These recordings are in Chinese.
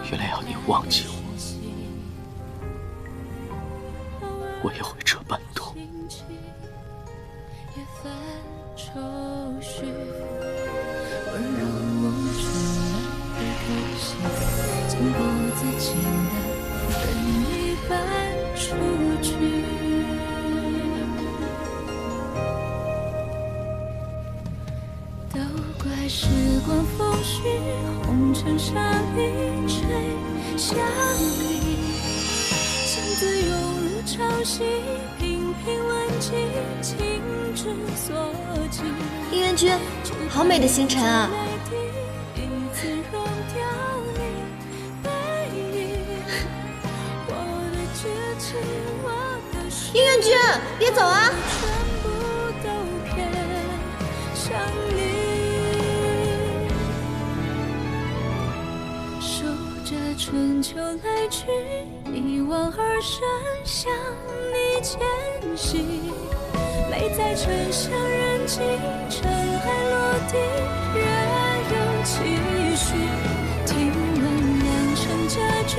原来要你忘记我，我也会这般痛。经过自己的人一般出去，都怪时光风絮，红尘上一吹相依，情字涌入潮汐，频频问尽情之所寄。姻缘君，好美的星辰啊！姻缘君，别走啊！守着春秋来去，一往而深，向你前行。美在沉香人静，尘埃落地，仍有期许。听闻良辰佳句，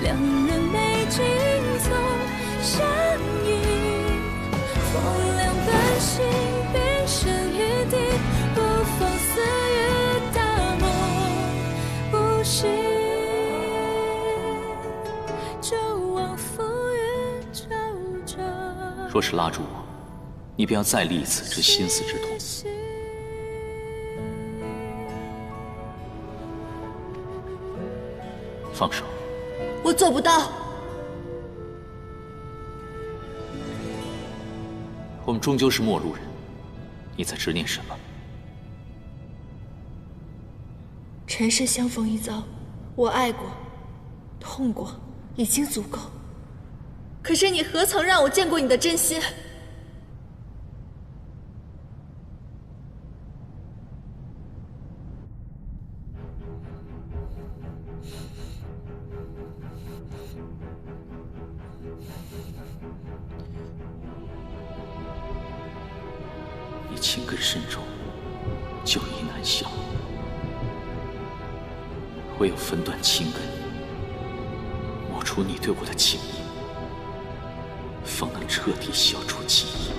两人美景总相依。风凉半醒，冰声一地，不放肆与大梦不息，就往浮云皱褶。若是拉住我，你便要再历一次这心死之痛。放手！我做不到。我们终究是陌路人，你在执念什么？尘世相逢一遭，我爱过，痛过，已经足够。可是你何曾让我见过你的真心？你情根深重，旧谊难消，唯有分断情根，抹除你对我的情谊，方能彻底消除记忆。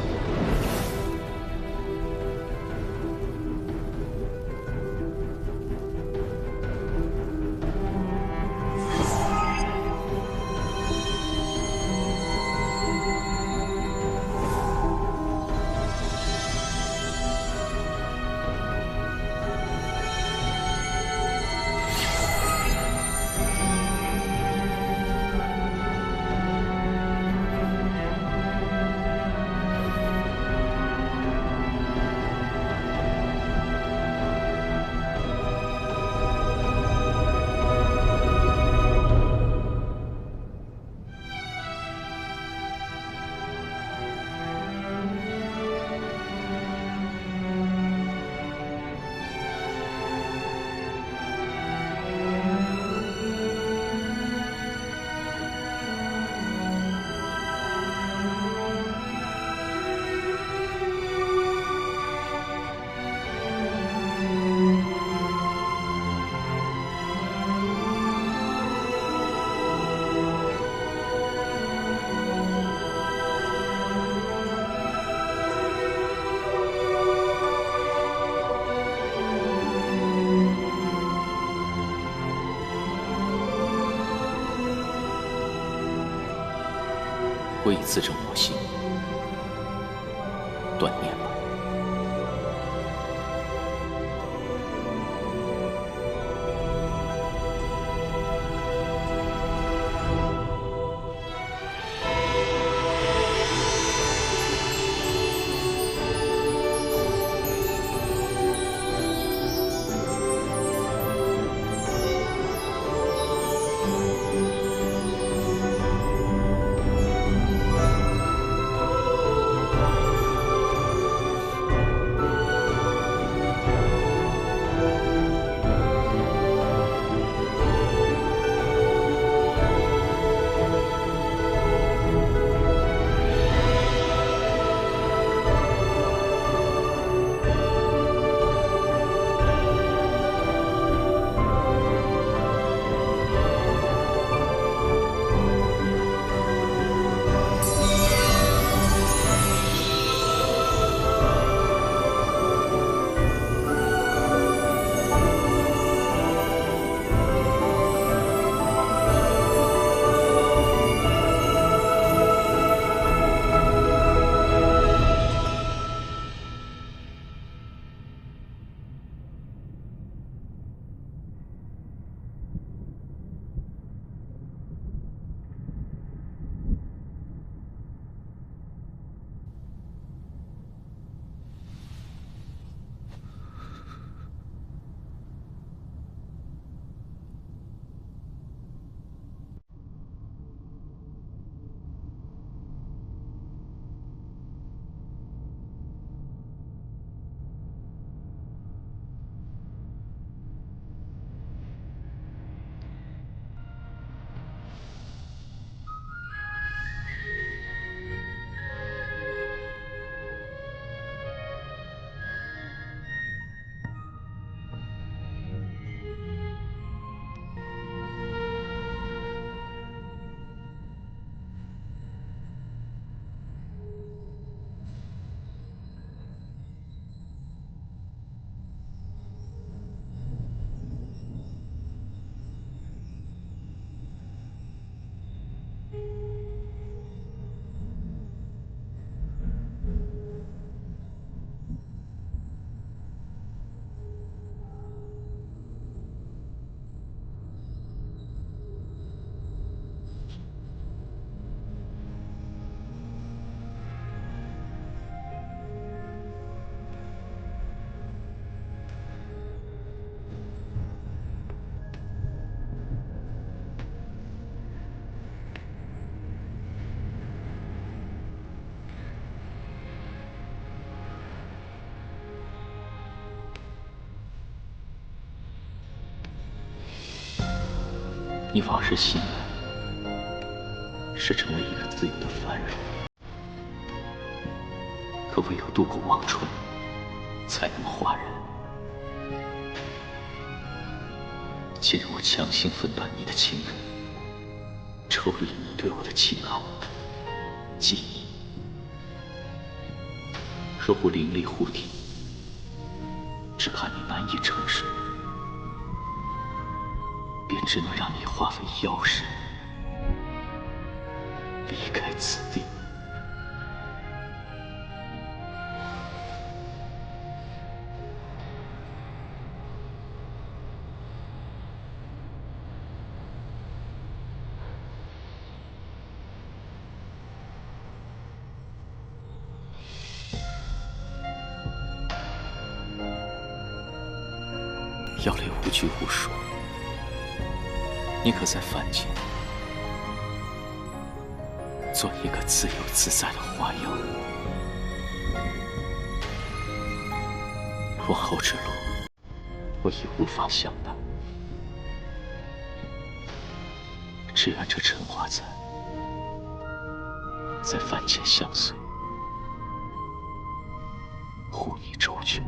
我已自证我心，断念吧。你往日心愿是成为一个自由的凡人，可唯有渡过忘川，才能化人。既然我强行分断你的情根，抽离你对我的情好记忆，若不灵力护体，只看你难以承受，便只能让你化为妖神，离开此地。妖类无拘无束，你可在凡间做一个自由自在的花妖。往后之路，我已无法相伴，只愿这尘花残在凡间相随，护你周全。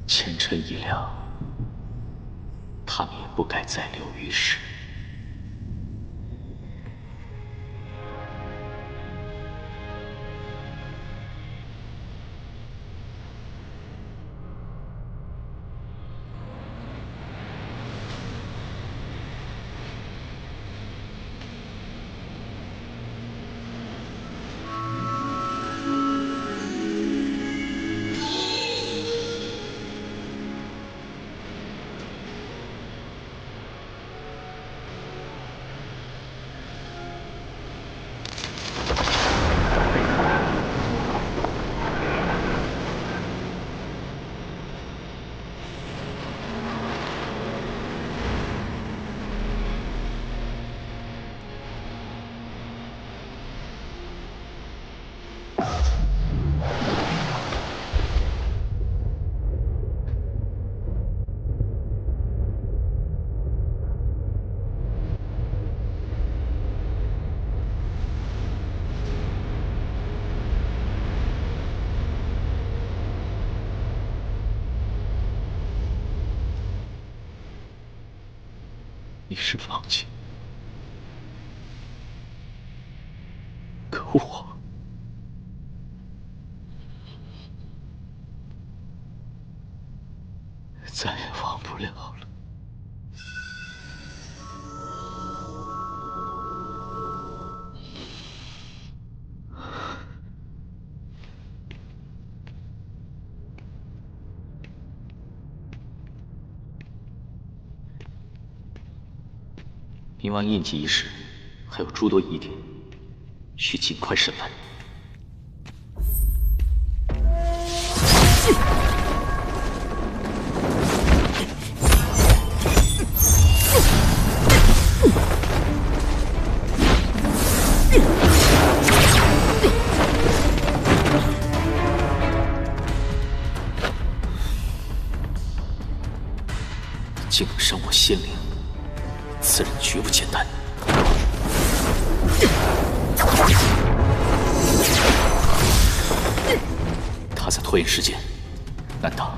前尘已了，他们也不该再留于世。你是忘记，可我再也忘不了了。冥王印记一事还有诸多疑点，需尽快审问。竟能伤我仙灵，此人绝不简单。他在拖延时间，难道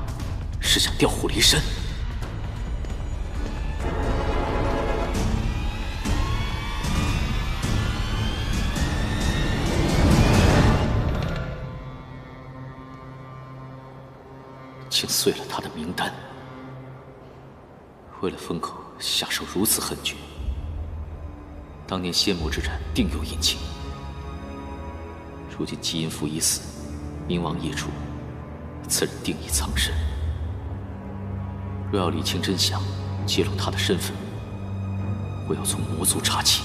是想调虎离山？竟碎了他的名单。为了封口下手如此狠绝，当年仙魔之战定有隐情。如今基因符已死，冥王易主，此人定已藏身。若要理清真相，揭露他的身份，我要从魔族查起。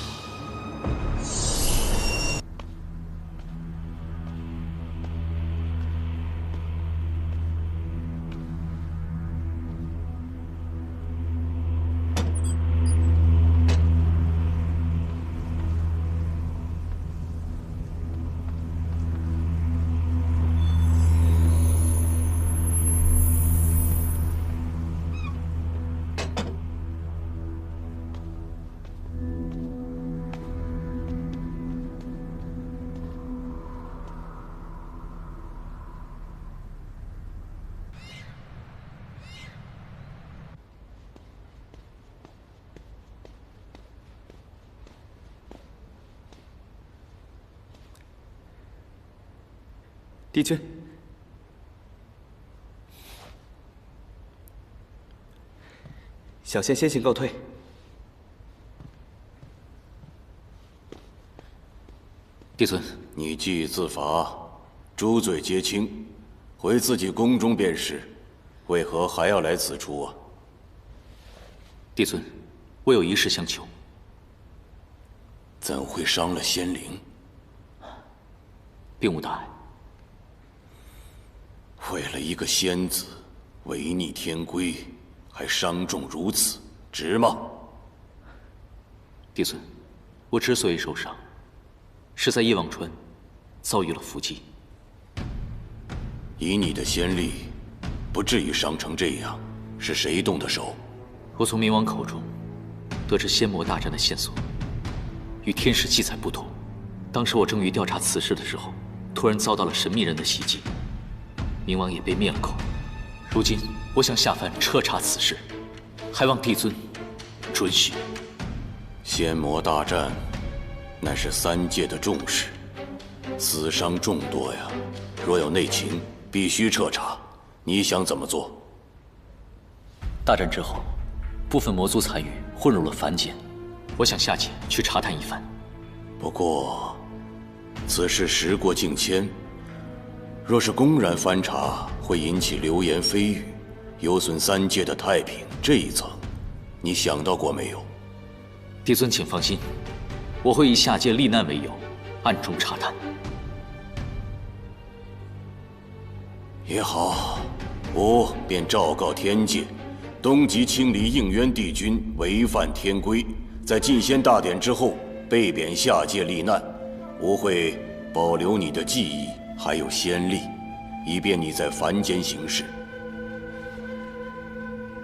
帝君，小仙先行告退。帝尊，你既已自罚，诸罪皆轻，回自己宫中便是，为何还要来此处啊？帝尊，我有一事相求。怎会伤了仙灵？并无大碍。为了一个仙子，违逆天规，还伤重如此，值吗？帝尊，我之所以受伤，是在叶望川遭遇了伏击。以你的仙力，不至于伤成这样。是谁动的手？我从冥王口中得知仙魔大战的线索，与天使记载不同。当时我正于调查此事的时候，突然遭到了神秘人的袭击，冥王也被灭了口。如今我想下凡彻查此事，还望帝尊准许。仙魔大战，乃是3界的重事，死伤众多呀。若有内情，必须彻查。你想怎么做？大战之后，部分魔族残余混入了凡间，我想下界去查探一番。不过，此事时过境迁，若是公然翻查，会引起流言蜚语，有损3界的太平。这一层，你想到过没有？帝尊，请放心，我会以下界罹难为由，暗中查探。也好，我便昭告天界，东极清离应渊帝君违反天规，在进仙大典之后被贬下界罹难。我会保留你的记忆，还有仙力，以便你在凡间行事。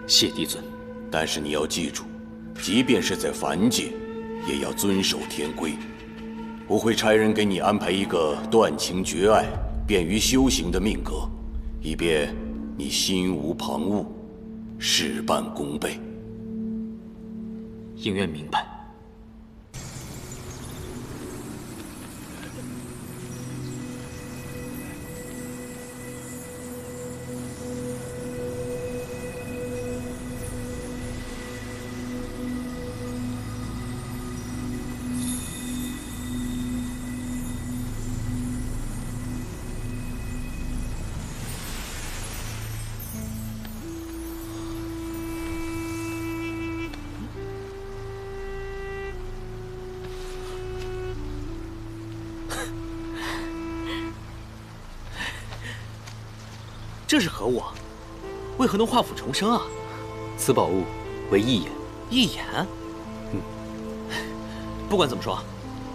谢帝尊。但是你要记住，即便是在凡界，也要遵守天规。我会差人给你安排一个断情绝爱、便于修行的命格，以便你心无旁骛，事半功倍。应渊明白。这是何物啊？为何能化腐重生啊？此宝物为一眼。一眼？不管怎么说，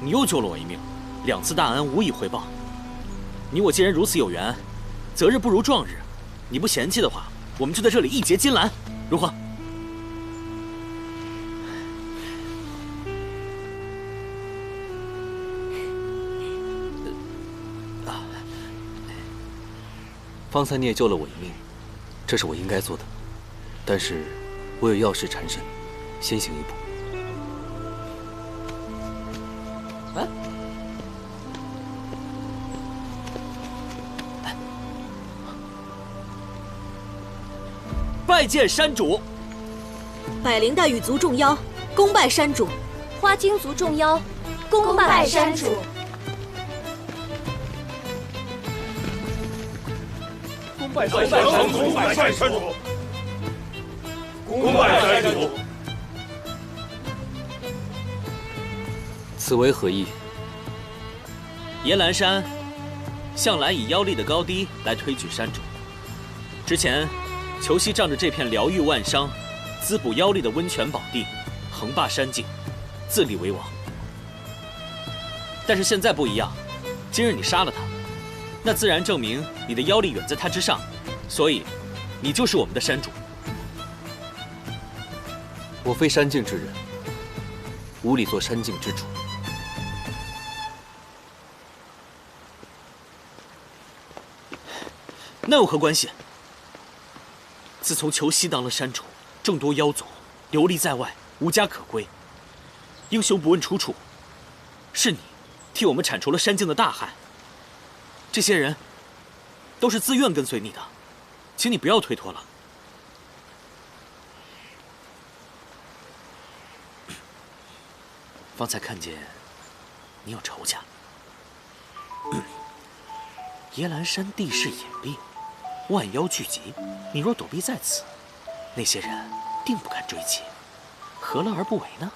你又救了我一命，2次大恩无以回报。你我既然如此有缘，择日不如撞日。你不嫌弃的话，我们就在这里一结金兰，如何？方才你也救了我一命，这是我应该做的。但是，我有要事缠身，先行一步。哎，拜见山主。百灵带羽族众妖，恭拜山主。花精族众妖，恭拜山主。恭拜山主，恭拜山主，恭拜山主。此为何意？野兰山向来以妖力的高低来推举山主。之前，裘西仗着这片疗愈万伤、滋补妖力的温泉宝地，横霸山境，自立为王。但是现在不一样，今日你杀了他，那自然证明你的妖力远在他之上，所以，你就是我们的山主。我非山境之人，无力做山境之主。那有何关系？自从裘西当了山主，众多妖族流离在外，无家可归，英雄不问出处。是你替我们铲除了山境的大害。这些人都是自愿跟随你的，请你不要推脱了。方才看见你有仇家。耶兰山地势隐蔽，万妖聚集，你若躲避在此，那些人定不敢追击，何乐而不为呢？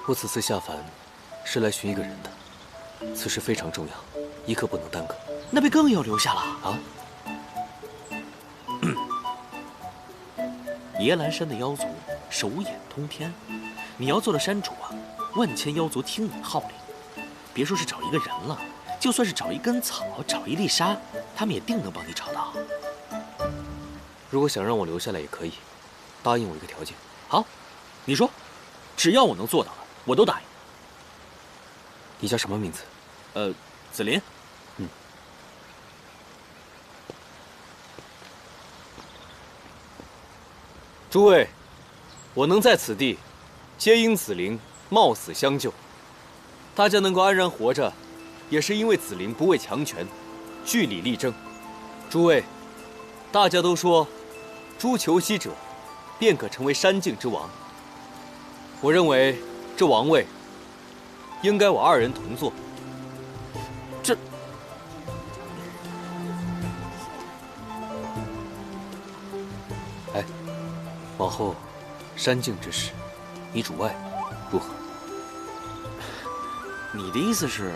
我此次下凡是来寻一个人的，此事非常重要，一刻不能耽搁。那便更要留下了啊！耶兰山的妖族手眼通天，你要做了山主啊，万千妖族听你号令，别说是找一个人了，就算是找一根草，找一粒沙，他们也定能帮你找到。如果想让我留下来也可以，答应我一个条件。好，你说，只要我能做到的，我都答应。你叫什么名字？紫林。诸位，我能在此地，皆因紫菱冒死相救。大家能够安然活着，也是因为紫菱不畏强权，据理力争。诸位，大家都说，诛裘西者，便可成为山境之王。我认为这王位，应该我二人同坐。往后，山境之事，你主外，如何？你的意思是，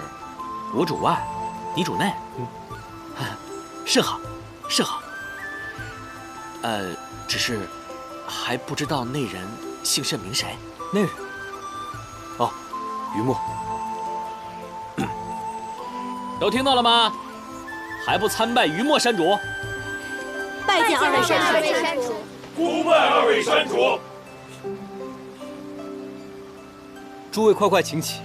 我主外，你主内？甚好，甚好。只是还不知道内人姓甚名谁。内人？哦，于墨。都听到了吗？还不参拜于墨山主？拜见二位山主。恭拜二位山主。诸位快快请起。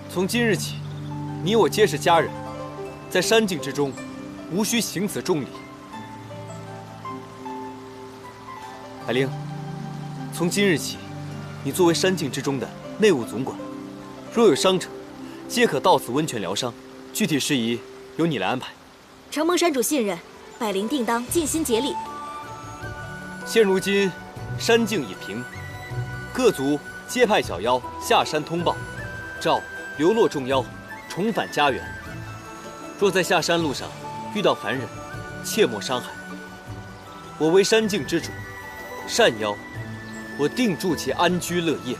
从今日起，你我皆是家人，在山境之中，无需行此重礼。海灵，从今日起，你作为山境之中的内务总管，若有伤者，皆可到此温泉疗伤。具体事宜由你来安排。承蒙山主信任，百灵定当尽心竭力。现如今，山境已平，各族皆派小妖下山通报，召流落众妖重返家园。若在下山路上遇到凡人，切莫伤害。我为山境之主，善妖，我定助其安居乐业；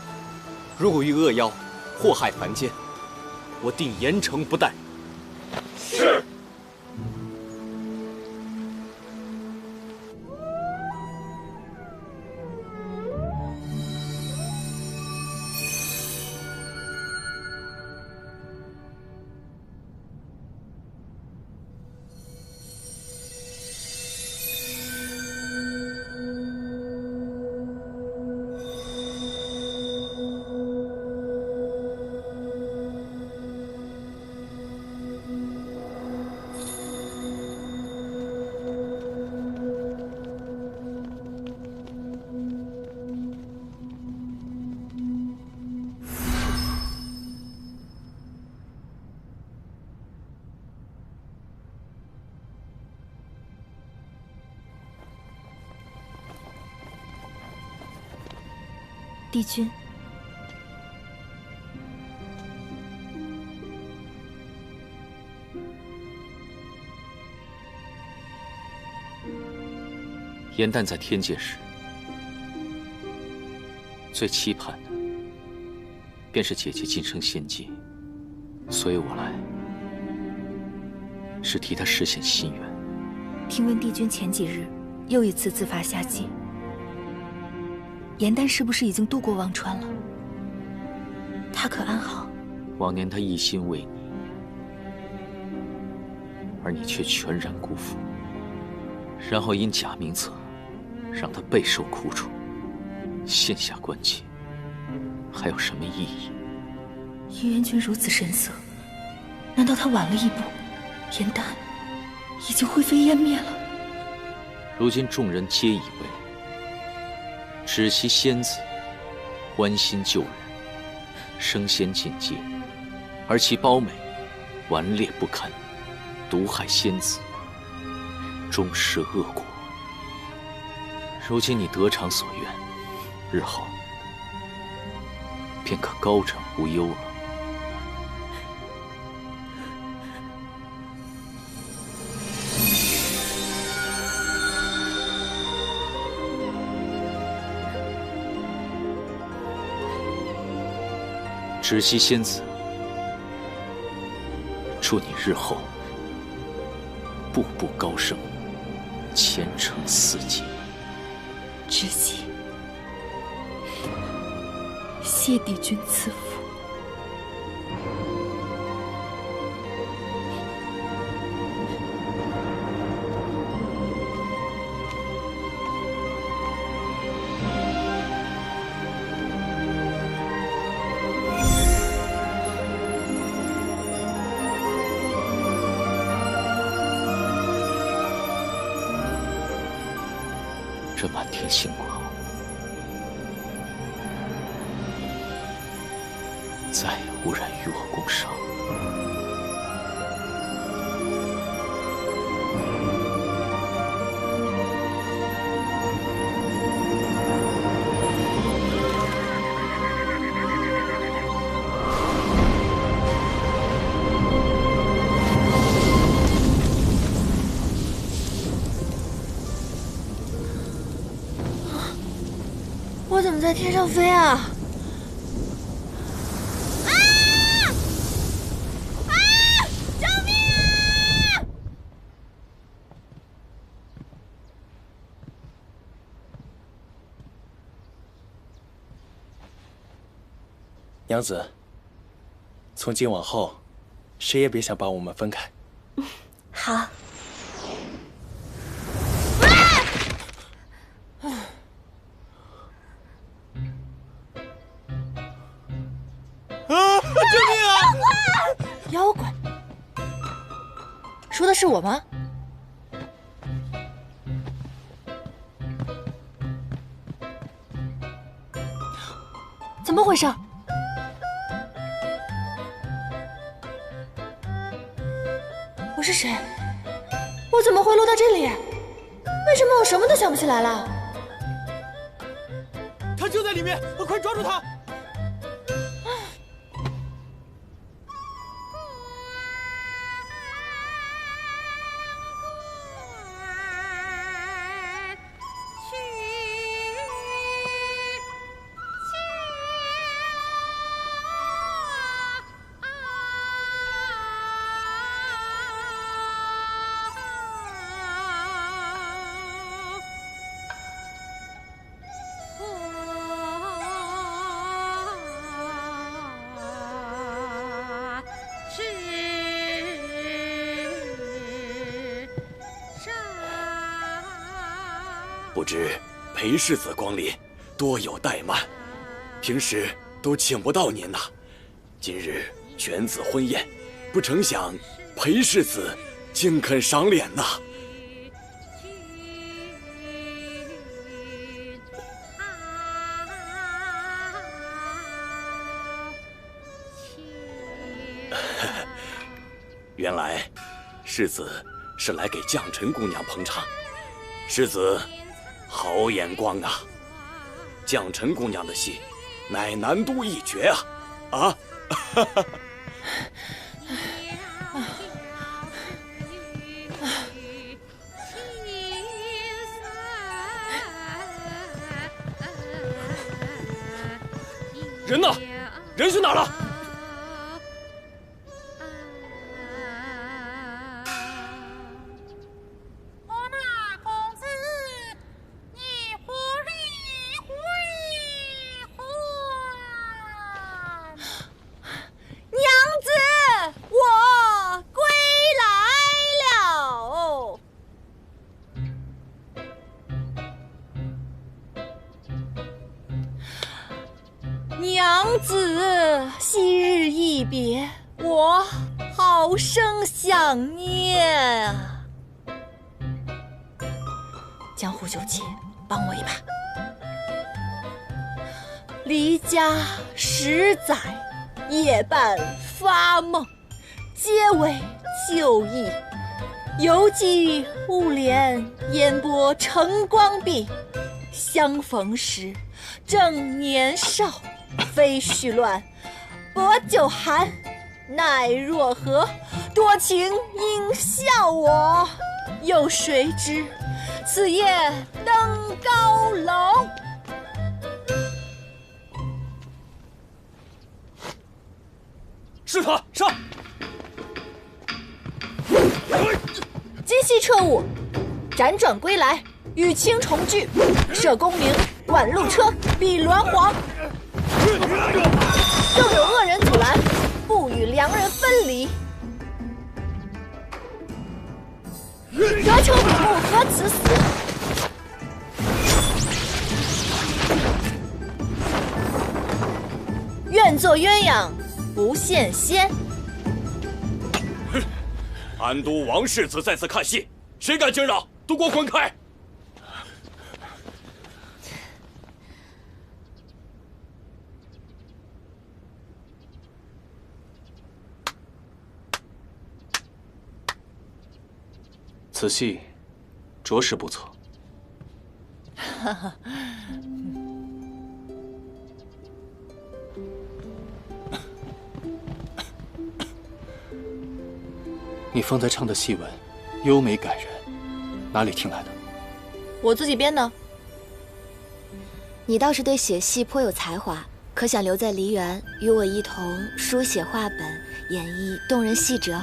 如果遇恶妖祸害凡间，我定严惩不贷。是。帝君，颜淡在天界时，最期盼的，便是姐姐晋升仙界，所以我来，是替她实现心愿。听闻帝君前几日又一次自伐夏季，颜丹是不是已经渡过忘川了？他可安好？往年他一心为你，而你却全然辜负，然后因假名册，让他备受苦楚，现下关切，还有什么意义？殷元君如此神色，难道他晚了一步，颜丹已经灰飞烟灭了？如今众人皆以为，只惜仙子欢心救人，升仙境界，而其胞美顽劣不堪，毒害仙子，终是恶果。如今你得偿所愿，日后便可高枕无忧了。只惜仙子，祝你日后步步高升，前程似锦。知悉，谢帝君赐福。这满天星光，再也无人与我共赏。我怎么在天上飞啊？救命啊！娘子，从今往后，谁也别想把我们分开。好。妖怪，说的是我吗？怎么回事？我是谁？我怎么会落到这里？为什么我什么都想不起来了？他就在里面，快抓住他！不知裴世子光临，多有怠慢，平时都请不到您呐。今日犬子婚宴，不成想裴世子竟肯赏脸呐。原来世子是来给绛尘姑娘捧场，世子好眼光啊！绛尘姑娘的戏，乃难度一绝啊！啊！人呢？人去哪儿了？娘子，昔日一别，我好生想念啊！江湖酒气，帮我一把。离家10载，夜半发梦，皆为旧忆。犹记雾帘烟波晨光碧，相逢时正年少。非绪乱，薄酒寒，奈若何？多情应笑我，又谁知此夜登高楼？是他，上！今夕彻午，辗转归来，与卿重聚，射功名，挽路车，比鸾凰。更有恶人阻拦，不与良人分离。得求比目何辞死？愿做鸳鸯不羡仙。哼！安都王世子在此看戏，谁敢惊扰，都给我滚开！此戏着实不错。你方才唱的戏文优美感人，哪里听来的？我自己编的。你倒是对写戏颇有才华，可想留在梨园与我一同书写画本，演绎动人戏折？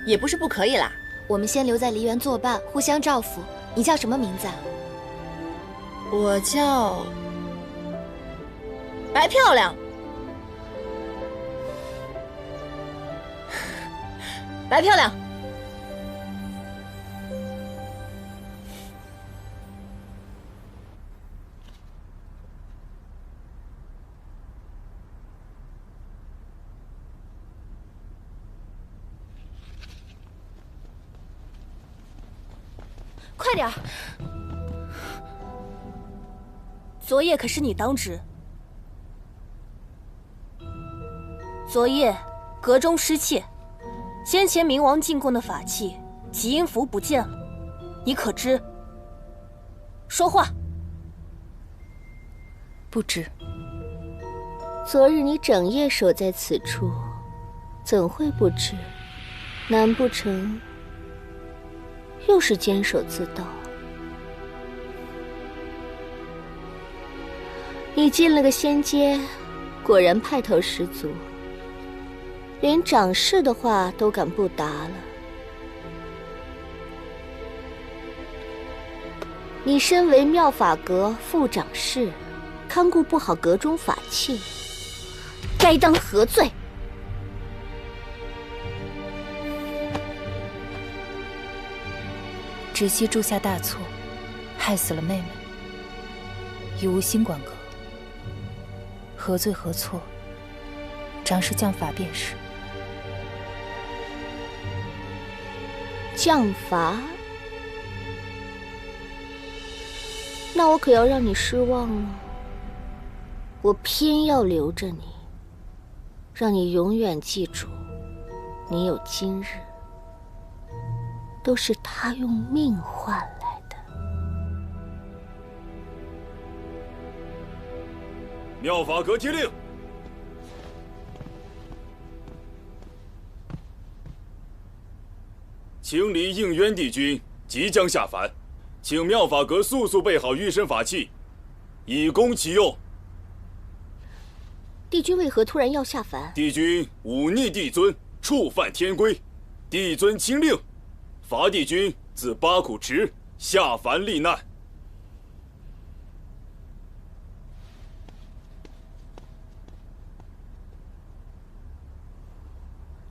也不是不可以啦。我们先留在梨园作伴，互相照拂。你叫什么名字啊？我叫白漂亮。白漂亮。快点儿！昨夜可是你当值。昨夜阁中失窃，先前冥王进贡的法器极阴符不见了，你可知？说话。不知。昨日你整夜守在此处，怎会不知？难不成又是坚守自盗？你进了个仙阶，果然派头十足，连掌事的话都敢不答了。你身为妙法阁副掌事，看顾不好阁中法器，该当何罪？芷溪铸下大错，害死了妹妹，已无心管阁，何罪何错，掌事降罚便是。降罚？那我可要让你失望了。我偏要留着你，让你永远记住，你有今日，都是他用命换来的。妙法阁提令，清离应渊帝君即将下凡，请妙法阁速速备好御身法器，以供其用。帝君为何突然要下凡？帝君忤逆帝尊，触犯天规，帝尊亲令，罚帝君自八股池下凡历难。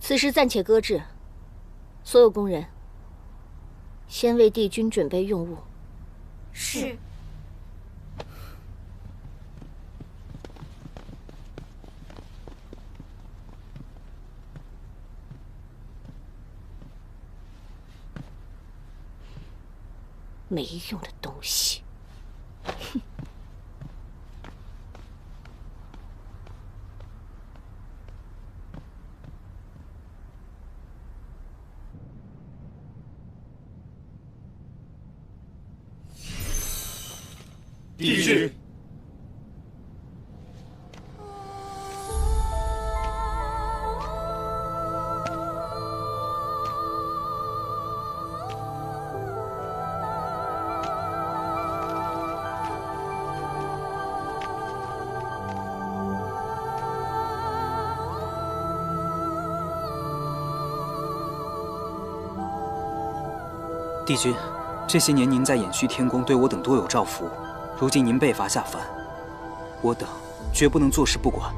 此事暂且搁置，所有工人先为帝君准备用物。是。没用的东西！哼！帝君。帝君，这些年您在衍虚天宫对我等多有照拂，如今您被罚下凡，我等绝不能坐视不管。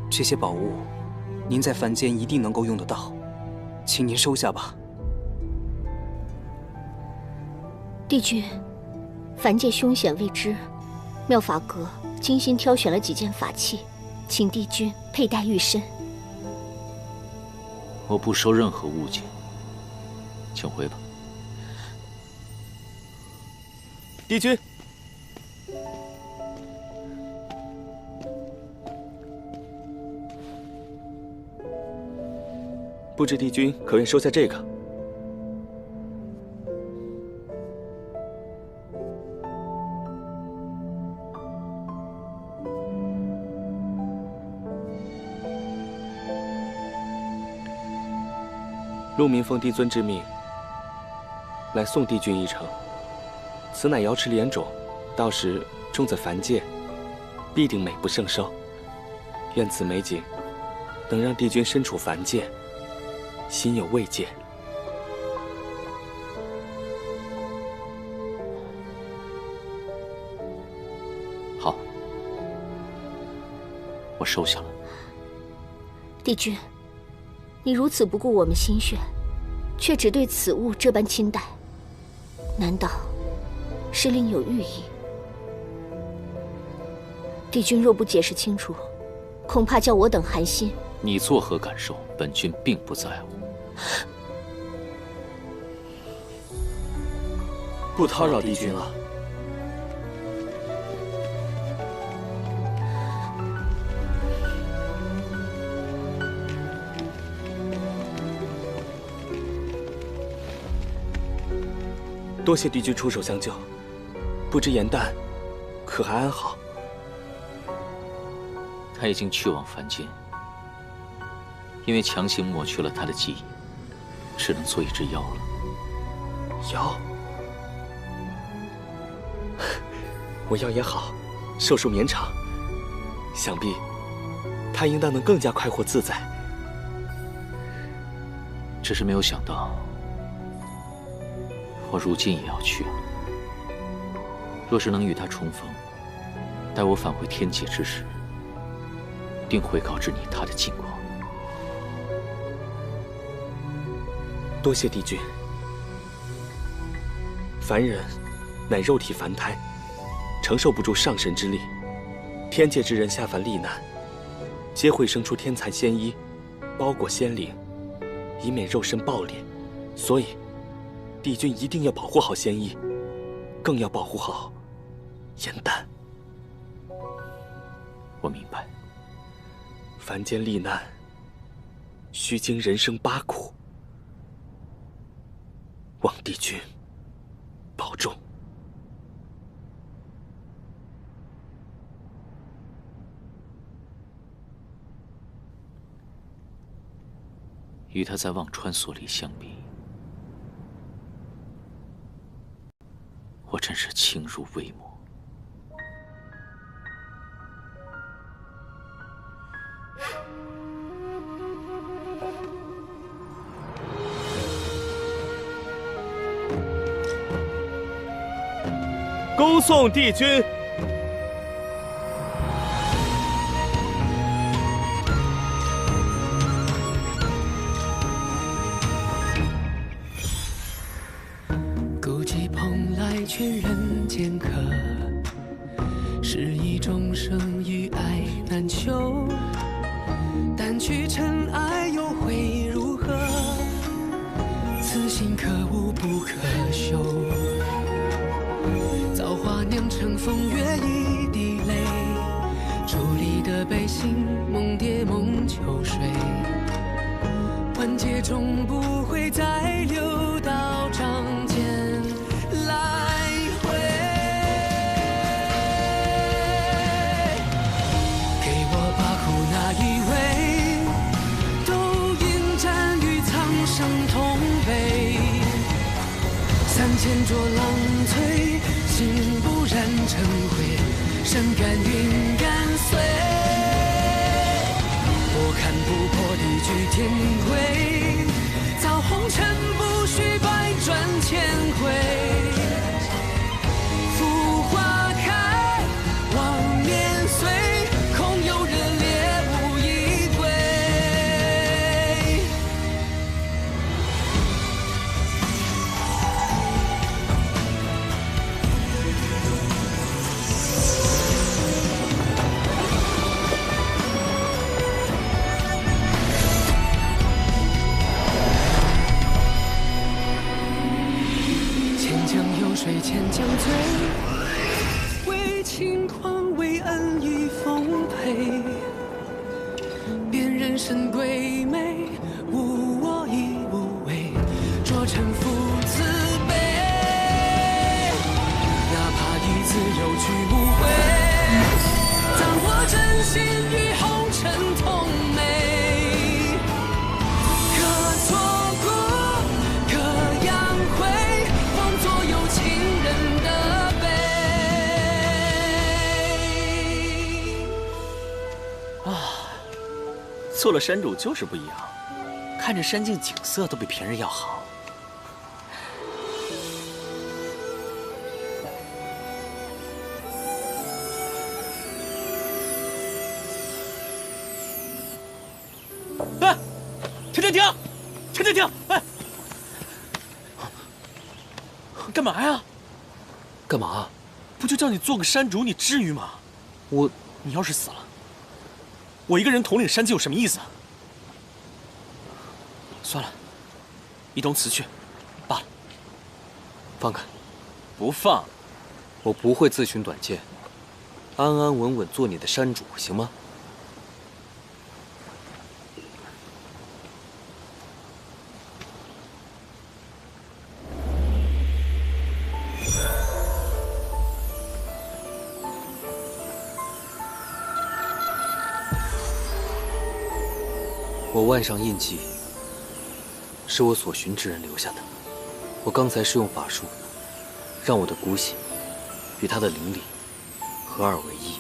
这些宝物，您在凡间一定能够用得到，请您收下吧。帝君，凡界凶险未知，妙法阁精心挑选了几件法器，请帝君佩戴御身。我不收任何物件，请回吧。帝君，不知帝君可愿收下这个？陆明奉帝尊之命，来送帝君一程。此乃瑶池莲种，到时种在凡界，必定美不胜收。愿此美景能让帝君身处凡界，心有慰藉。好，我收下了。帝君，你如此不顾我们心血，却只对此物这般亲待，难道是另有寓意？帝君若不解释清楚，恐怕叫我等寒心。你作何感受，本君并不在乎。不叨扰帝君了。多谢帝君出手相救，不知颜淡可还安好？他已经去往凡间，因为强行抹去了他的记忆，只能做一只妖了。妖？我妖也好，寿数绵长，想必他应当能更加快活自在。只是没有想到，我如今也要去了。若是能与他重逢，待我返回天界之时，定会告知你他的近况。多谢帝君。凡人乃肉体凡胎，承受不住上神之力，天界之人下凡历难，皆会生出天蚕仙衣，包裹仙灵，以免肉身爆裂。所以，帝君一定要保护好仙衣，更要保护好颜淡。我明白。凡间历难，须经人生八苦，望帝君保重。与他在忘川所里相比，我真是轻如微末。恭送帝君。孤寂蓬莱劝人间客，是以众生与爱难求。掸去尘埃又会如何？此心可悟不可修。造化酿成风月一滴泪，伫立的悲心梦蝶梦秋水。万劫终不会再流到掌间来回。给我把苦那一位，都应战于苍生同悲。3000浊浪摧，心不染成灰，身甘云干碎。我看不破地居天规，造红尘不须百转千回。浮花开，望年岁，空有热烈无一归。千江有水千江醉，为轻狂为恩与奉陪。辨人生贵美，无我亦无畏，着尘夫慈悲。哪怕一次有去无回，葬我真心与红尘同美。可错过，可扬回，放作有情人的悲。做了山主就是不一样，看着山境景色都比别人要好。哎，停！哎，干嘛呀？干嘛？不就叫你做个山主，你至于吗？你要是死了，我一个人统领山境有什么意思？算了，一同辞去，罢了。放开！不放！我不会自寻短见，安安稳稳做你的山主，行吗？我腕上印记，是我所寻之人留下的。我刚才是用法术，让我的骨血与他的灵力合二为一，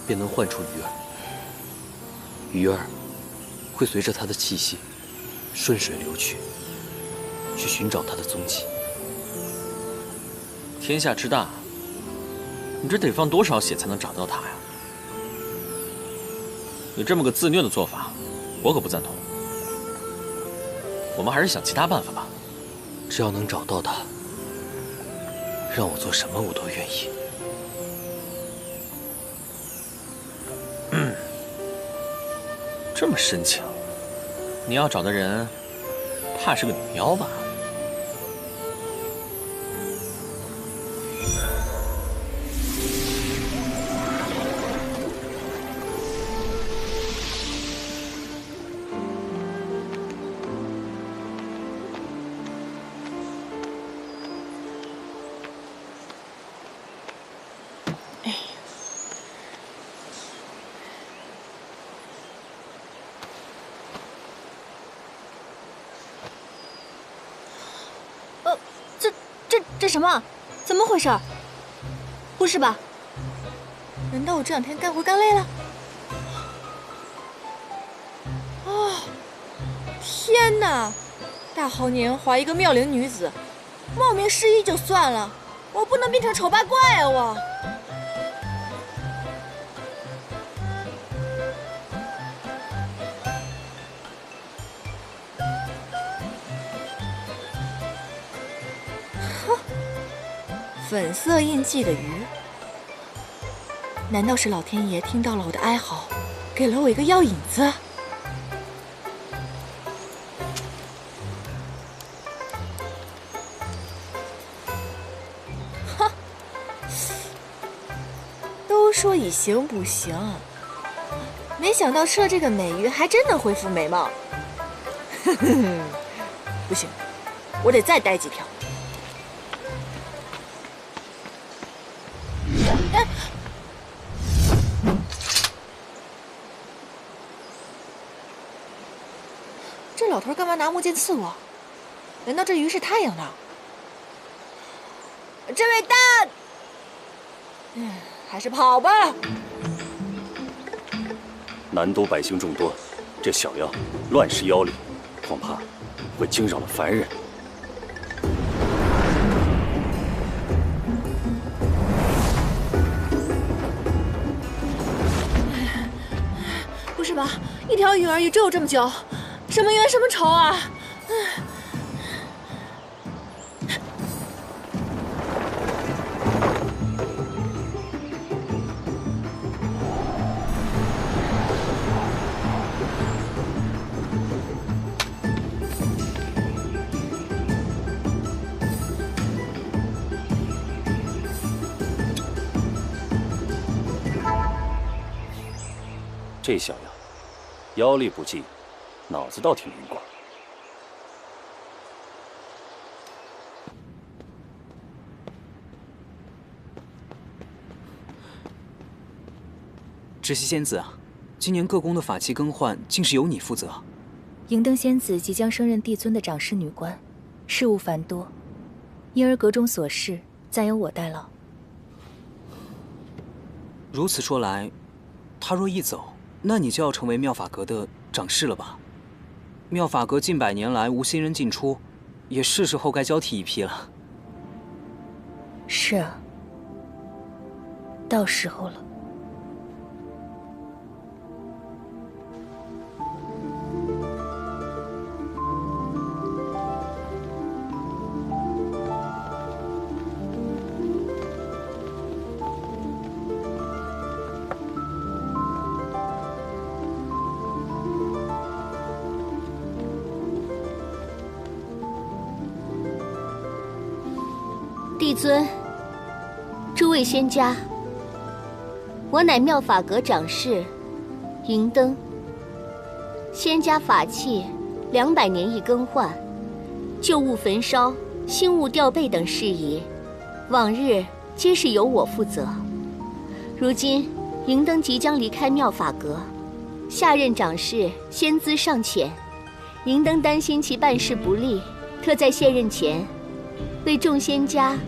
便能唤出鱼儿。鱼儿会随着他的气息顺水流去寻找他的踪迹。天下之大，你这得放多少血才能找到他呀？你这么个自虐的做法，我可不赞同。我们还是想其他办法吧。只要能找到他，让我做什么我都愿意。这么深情，你要找的人，怕是个女妖吧？这什么？怎么回事？不是吧？难道我这2天干活干累了？哦，天哪！大好年华，一个妙龄女子，冒名失忆就算了，我不能变成丑八怪啊！我。哼，粉色印记的鱼，难道是老天爷听到了我的哀嚎，给了我一个药引子？说以形补形，没想到吃了这个美鱼还真能恢复美貌。不行，我得再逮几条。哎，这老头干嘛拿木剑刺我？难道这鱼是他养的？这位大，还是跑吧。南都百姓众多，这小妖乱施妖力，恐怕会惊扰了凡人。不是吧？一条鱼而已，只有这么久，什么冤什么仇啊！这小样，妖力不济，脑子倒挺灵光。芷溪仙子啊，今年各宫的法器更换，竟是由你负责。银灯仙子即将升任帝尊的掌事女官，事务繁多，因而阁中琐事暂由我代劳。如此说来，他若一走，那你就要成为妙法阁的掌事了吧？妙法阁近100年来无新人进出，也是时候该交替一批了。是啊，到时候了。帝尊，诸位仙家，我乃妙法阁掌事银灯。仙家法器200年一更换，旧物焚烧、新物调备等事宜，往日皆是由我负责。如今银灯即将离开妙法阁，下任掌事仙资尚浅，银灯担心其办事不力，特在卸任前为众仙家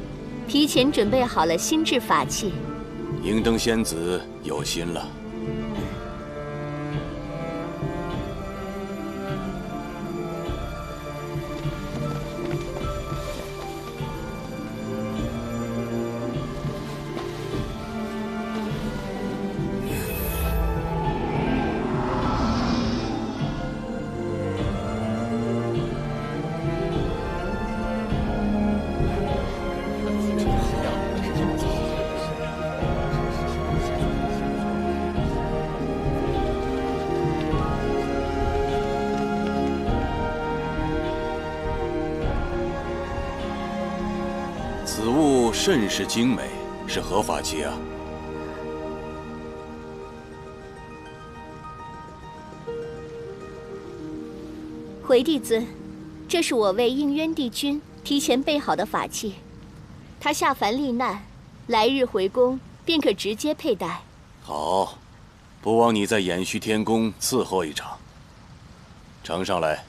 提前准备好了新制法器。银灯仙子有心了。此物甚是精美，是何法器啊？回帝尊，这是我为应渊帝君提前备好的法器，他下凡历难，来日回宫便可直接佩戴。好，不枉你在偃虚天宫伺候一场。呈上来。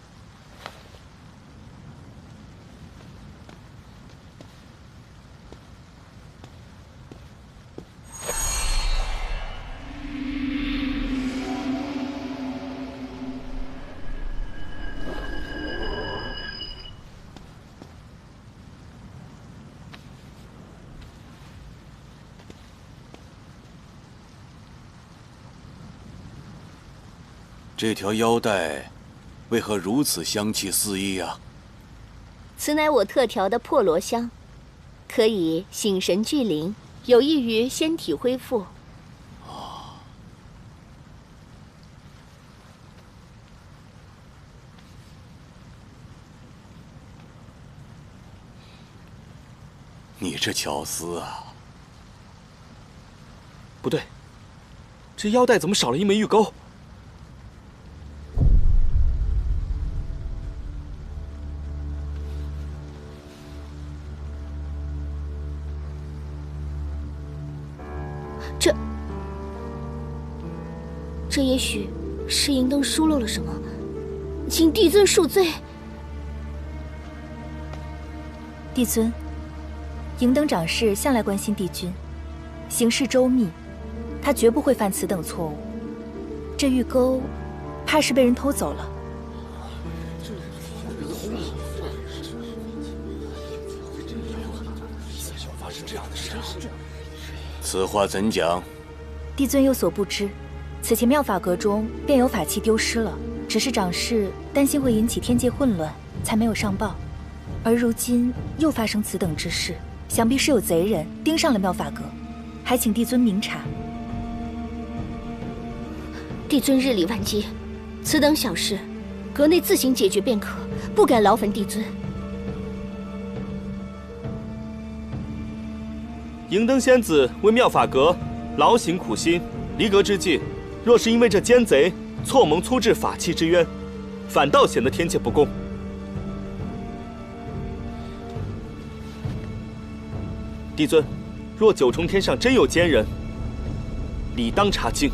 这条腰带为何如此香气四溢啊？此乃我特调的破罗香，可以醒神聚灵，有益于仙体恢复。你这巧思啊！不对，这腰带怎么少了一枚玉钩？这也许是银灯疏漏了什么，请帝尊恕罪。帝尊，银灯长侍向来关心帝君，行事周密，他绝不会犯此等错误。这玉钩，怕是被人偷走了。此话怎讲？帝尊有所不知，此前妙法阁中便有法器丢失了，只是长侍担心会引起天界混乱，才没有上报。而如今又发生此等之事，想必是有贼人盯上了妙法阁，还请帝尊明察。帝尊日理万机，此等小事，阁内自行解决便可，不敢劳烦帝尊。银灯仙子为妙法阁劳形苦心，离阁之际，若是因为这奸贼错蒙粗制法器之冤，反倒显得天界不公。帝尊，若九重天上真有奸人，理当查清。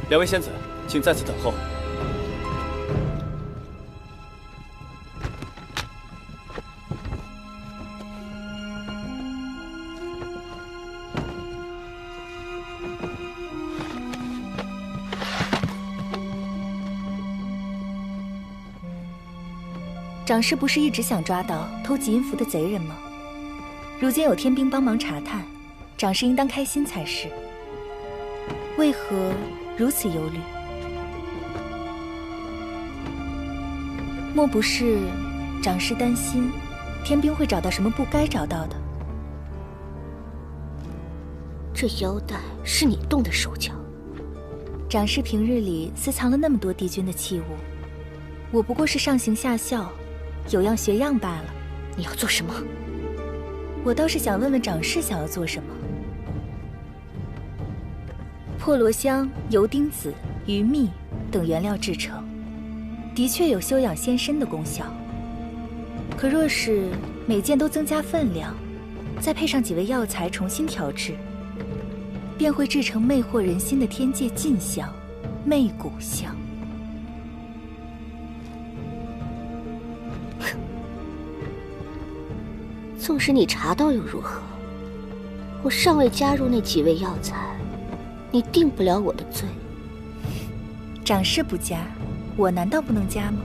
两位仙子，请在此等候。长侍不是一直想抓到偷极阴符的贼人吗？如今有天兵帮忙查探，长侍应当开心才是。为何如此忧虑？莫不是长侍担心天兵会找到什么不该找到的？这腰带是你动的手脚。长侍平日里私藏了那么多帝君的器物，我不过是上行下效，有样学样罢了。你要做什么？我倒是想问问长侍想要做什么。破罗香由丁子、鱼蜜等原料制成，的确有修养仙身的功效。可若是每件都增加分量，再配上几味药材重新调制，便会制成魅惑人心的天界禁香——媚骨香。纵使你查到又如何？我尚未加入那几味药材，你定不了我的罪。长侍不加，我难道不能加吗？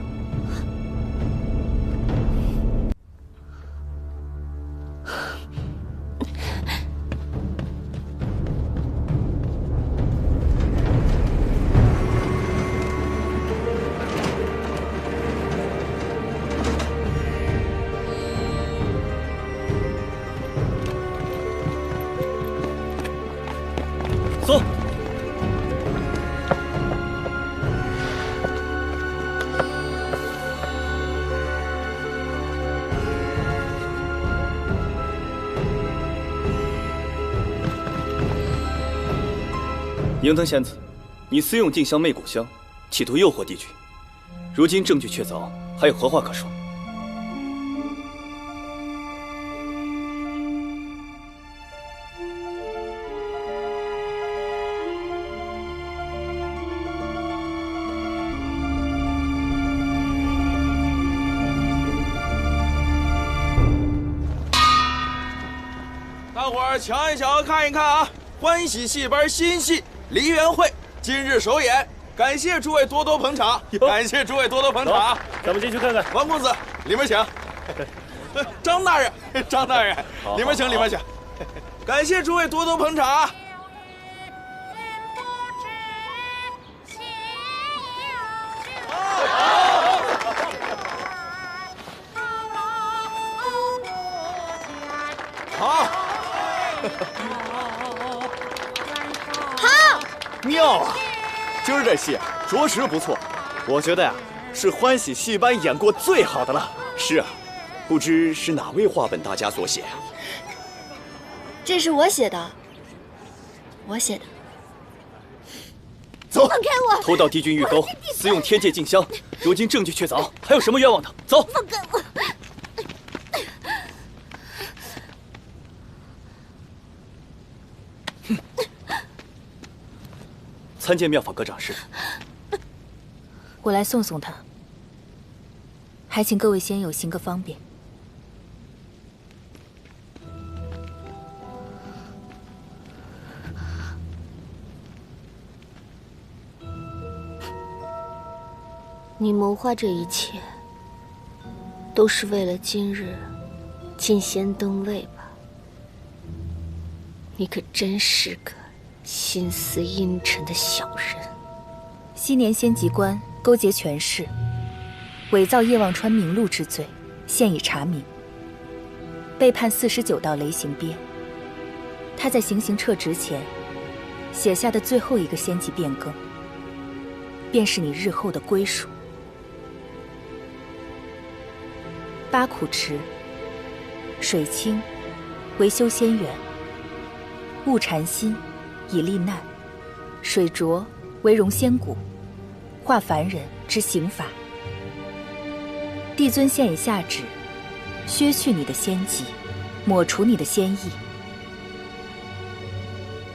走。银灯仙子，你私用净香媚骨香，企图诱惑帝君，如今证据确凿，还有何话可说？大伙儿瞧一瞧，看一看啊！欢喜戏班新戏《梨园会》今日首演，感谢诸位多多捧场，感谢诸位多多捧场。咱们进去看看。王公子，里面请。张大人，张大人，里面请，里面请。感谢诸位多多捧场。好，好，妙啊！今儿这戏着实不错，我觉得呀，是欢喜戏班演过最好的了。是啊，不知是哪位话本大家所写啊？这是我写的，我写的。走，放开我！偷盗帝君玉钩，私用天界静香，如今证据确凿，还有什么冤枉的？走！放开我！参见妙法阁掌事。我来送送他，还请各位仙友行个方便。你谋划这一切，都是为了今日进仙登位吧？你可真是个心思阴沉的小人。昔年仙籍官勾结权势，伪造叶望川名录之罪，现已查明，被判49道雷刑鞭。他在行刑撤职前写下的最后一个仙籍变更，便是你日后的归属。八苦池，水清为修仙园，雾禅心以利难，水浊为容仙骨，化凡人之刑罚。帝尊现已下旨，削去你的仙籍，抹除你的仙意，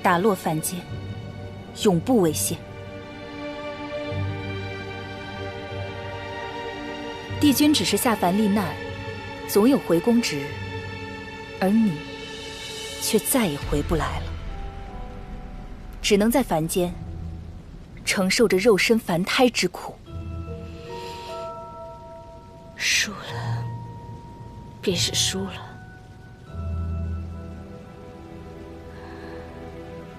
打落凡间，永不为仙。帝君只是下凡历难，总有回宫之日，而你却再也回不来了，只能在凡间承受着肉身凡胎之苦。输了，便是输了，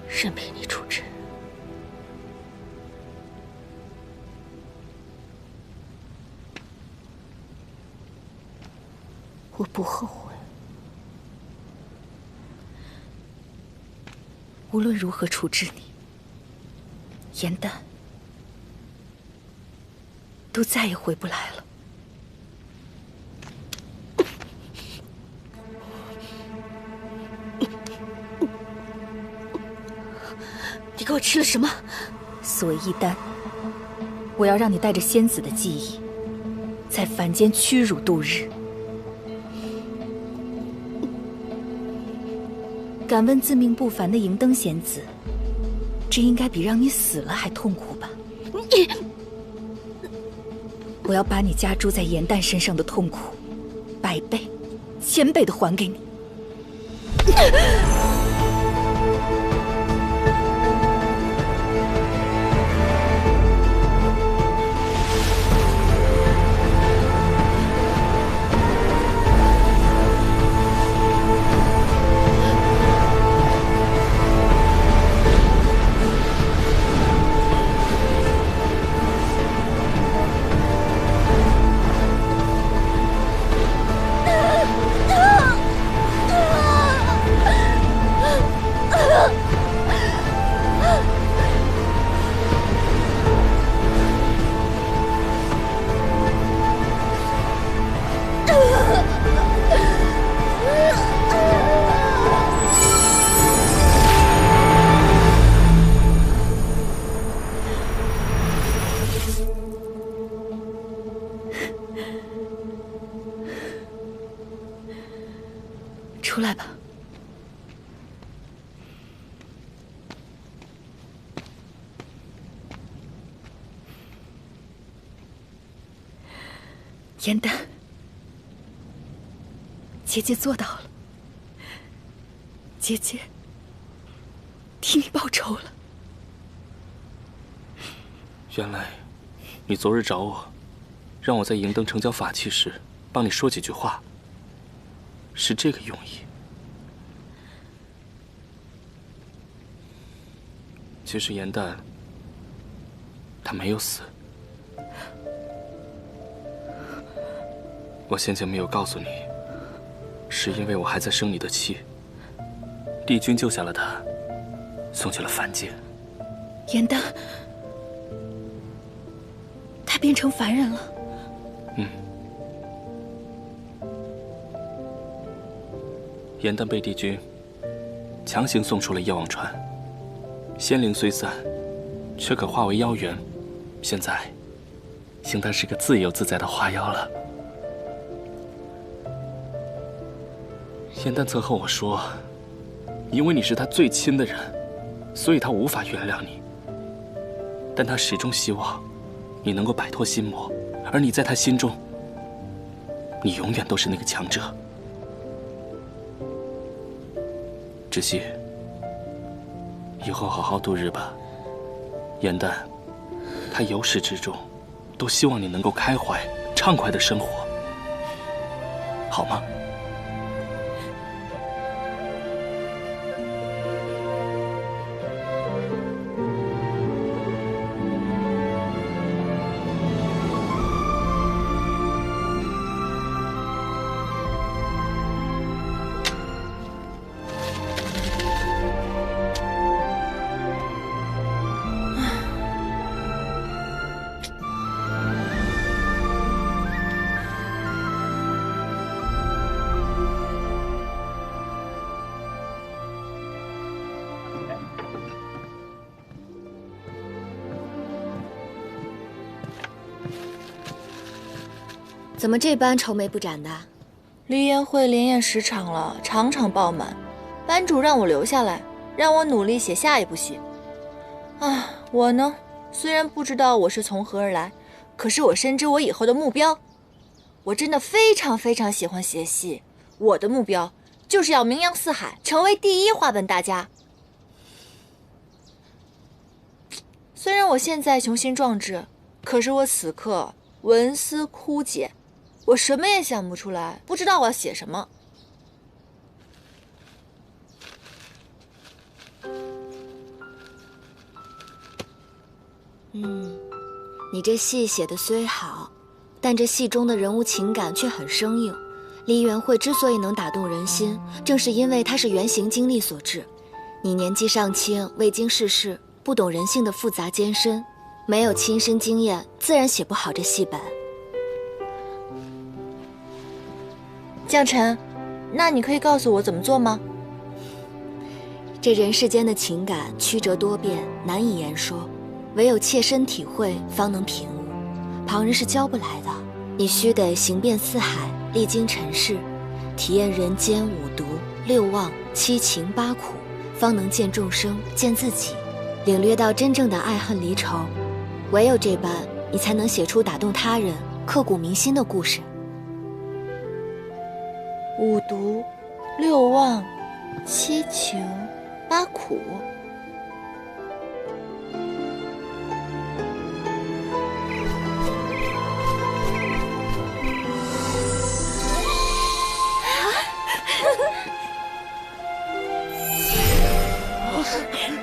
任凭你处置。我不后悔。无论如何处置你，颜淡都再也回不来了。你给我吃了什么？所谓一丹，我要让你带着仙子的记忆，在凡间屈辱度日。敢问自命不凡的银灯仙子，这应该比让你死了还痛苦吧？我要把你加诸在颜淡身上的痛苦，100倍、1000倍的还给你。出来吧。颜淡，姐姐做到了，姐姐替你报仇了。原来，你昨日找我，让我在银灯成交法器时帮你说几句话，是这个用意。其实严旦，他没有死。我先前没有告诉你，是因为我还在生你的气。帝君救下了他，送去了凡界。严旦，他变成凡人了。严旦被帝君强行送出了夜望川，仙灵虽散，却可化为妖元。现在，应当是个自由自在的花妖了。严旦曾和我说，因为你是他最亲的人，所以他无法原谅你。但他始终希望你能够摆脱心魔，而你在他心中，你永远都是那个强者。芷溪，以后好好度日吧。严旦，他由始至终都希望你能够开怀畅快的生活，好吗？怎么这般愁眉不展的？梨园会连演10场了，场场爆满。班主让我留下来，让我努力写下一部戏。啊，我呢，虽然不知道我是从何而来，可是我深知我以后的目标。我真的非常非常喜欢写戏，我的目标就是要名扬四海，成为第1话本大家。虽然我现在雄心壮志，可是我此刻文思枯竭，我什么也想不出来，不知道我要写什么。你这戏写的虽好，但这戏中的人物情感却很生硬。梨园会之所以能打动人心，正是因为它是原型经历所致。你年纪尚轻，未经世事，不懂人性的复杂艰深，没有亲身经验，自然写不好这戏本。将臣，那你可以告诉我怎么做吗？这人世间的情感曲折多变，难以言说，唯有切身体会方能品悟，旁人是教不来的。你须得行遍四海，历经尘世，体验人间5毒6忘7情8苦，方能见众生，见自己，领略到真正的爱恨离愁。唯有这般，你才能写出打动他人、刻骨铭心的故事。5毒6忘7情8苦。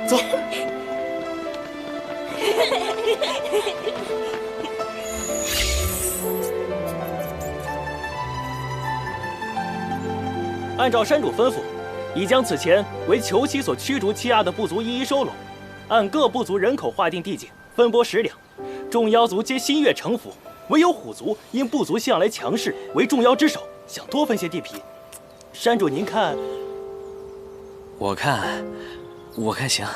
走。按照山主吩咐，已将此前为囚期所驱逐欺压的部族一一收拢，按各部族人口划定地界，分拨10两。众妖族皆心悦诚服，唯有虎族因部族向来强势，为众妖之首，想多分些地皮。山主您看？我看行。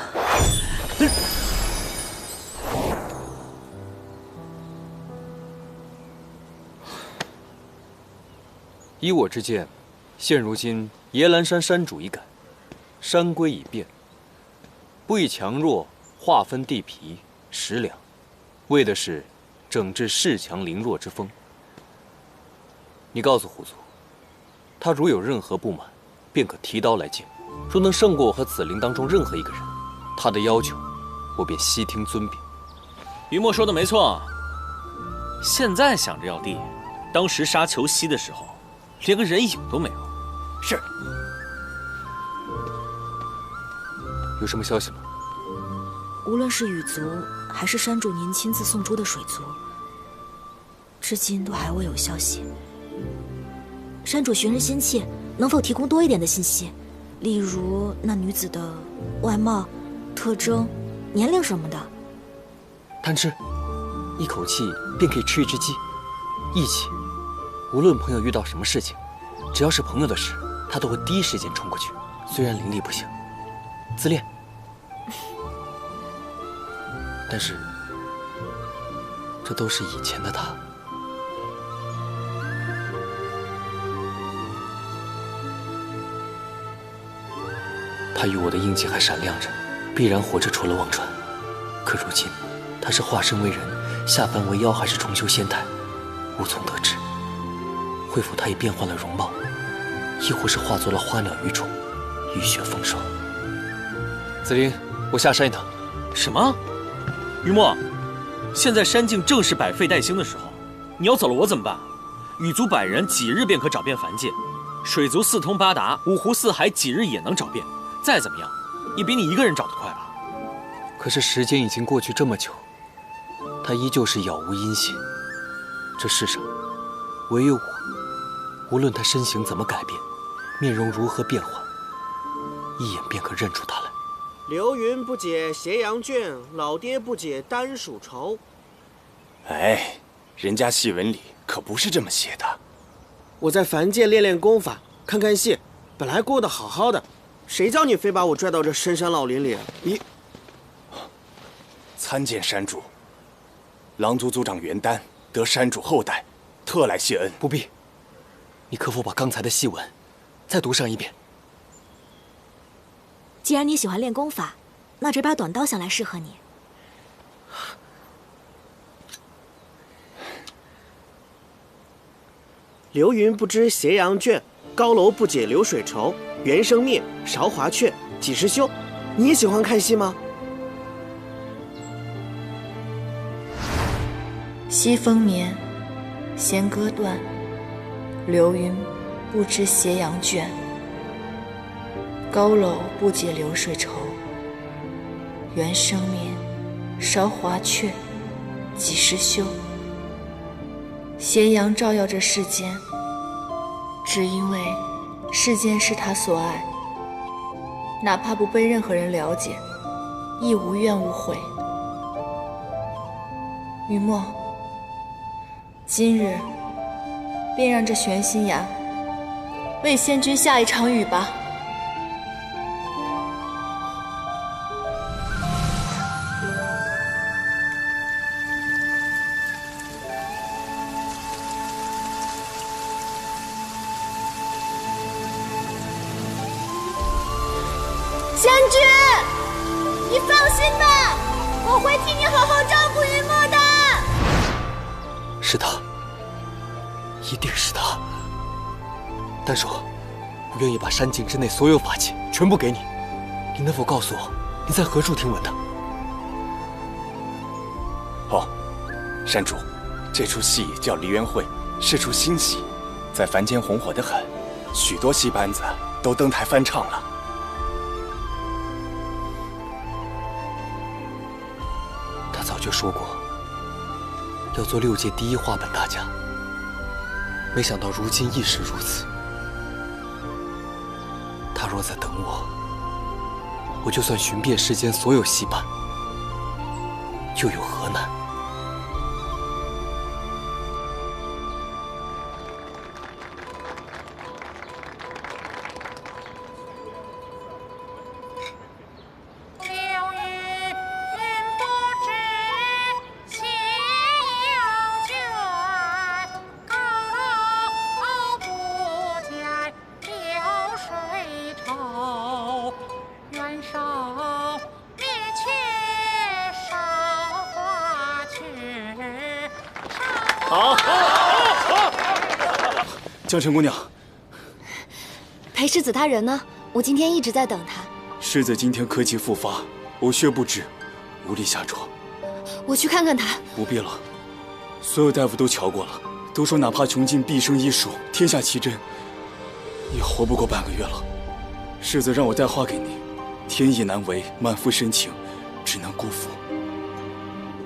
依我之见，现如今野兰山山主已改，山规已变，不以强弱划分地皮10两，为的是整治恃强凌弱之风。你告诉虎族，他如有任何不满，便可提刀来见。若能胜过我和紫菱当中任何一个人，他的要求，我便悉听尊禀。于墨说的没错，现在想着要地，当时杀裘西的时候，连个人影都没有。是。有什么消息吗？无论是羽族，还是山主您亲自送出的水族，至今都还未有消息。山主寻人心切，能否提供多一点的信息？例如那女子的外貌、特征、年龄什么的。贪吃，一口气便可以吃一只鸡。义气，无论朋友遇到什么事情，只要是朋友的事，他都会第一时间冲过去。虽然灵力不行，自恋，但是这都是以前的他。他与我的印记还闪亮着，必然活着出了忘川。可如今，他是化身为人，下凡为妖，还是重修仙态，无从得知。会否他已变换了容貌，亦或是化作了花鸟鱼虫，雨雪风霜？紫菱，我下山一趟。什么？于墨，现在山境正是百废待兴的时候，你要走了我怎么办？羽族百人几日便可找遍凡界，水族四通八达，五湖四海几日也能找遍。再怎么样，也比你一个人找得快吧？可是时间已经过去这么久，他依旧是杳无音信。这世上，唯有我，无论他身形怎么改变，面容如何变换，一眼便可认出他来。流云不解斜阳卷，老爹不解丹蜀愁。哎，人家戏文里可不是这么写的。我在凡界练练功法，看看戏，本来过得好好的，谁叫你非把我拽到这深山老林里？你参见山主，狼族族长元丹得山主厚待，特来谢恩。不必，你可否把刚才的戏文再读上一遍？既然你喜欢练功法，那这把短刀想来适合你。流云不知斜阳卷，高楼不解流水愁。猿声灭，韶华却，几时休？你也喜欢看戏吗？西风眠，弦歌断，流云不知斜阳卷。高楼不解流水愁，猿声灭，韶华却，几时休？斜阳照耀着世间，只因为世间是他所爱，哪怕不被任何人了解，亦无怨无悔。雨墨，今日便让这玄心崖为仙君下一场雨吧。仙君，你放心吧，我会替你好好照顾云墨的。是他，一定是他。丹叔，我愿意把山境之内所有法器全部给你，你能否告诉我你在何处听闻的？哦，山主，这出戏叫梨园会，是出新戏，在凡间红火得很，许多戏班子都登台翻唱了。他早就说过要做6界第一话本大家，没想到如今亦是如此。他若在等我，我就算寻遍世间所有戏班，又有何难？江辰姑娘，裴世子他人呢？我今天一直在等他。世子今天科技复发，呕血不止，无力下床。我去看看他。不必了，所有大夫都瞧过了，都说哪怕穷尽毕生医术，天下奇珍，也活不过半个月了。世子让我带话给你，天意难违，满腹深情，只能辜负。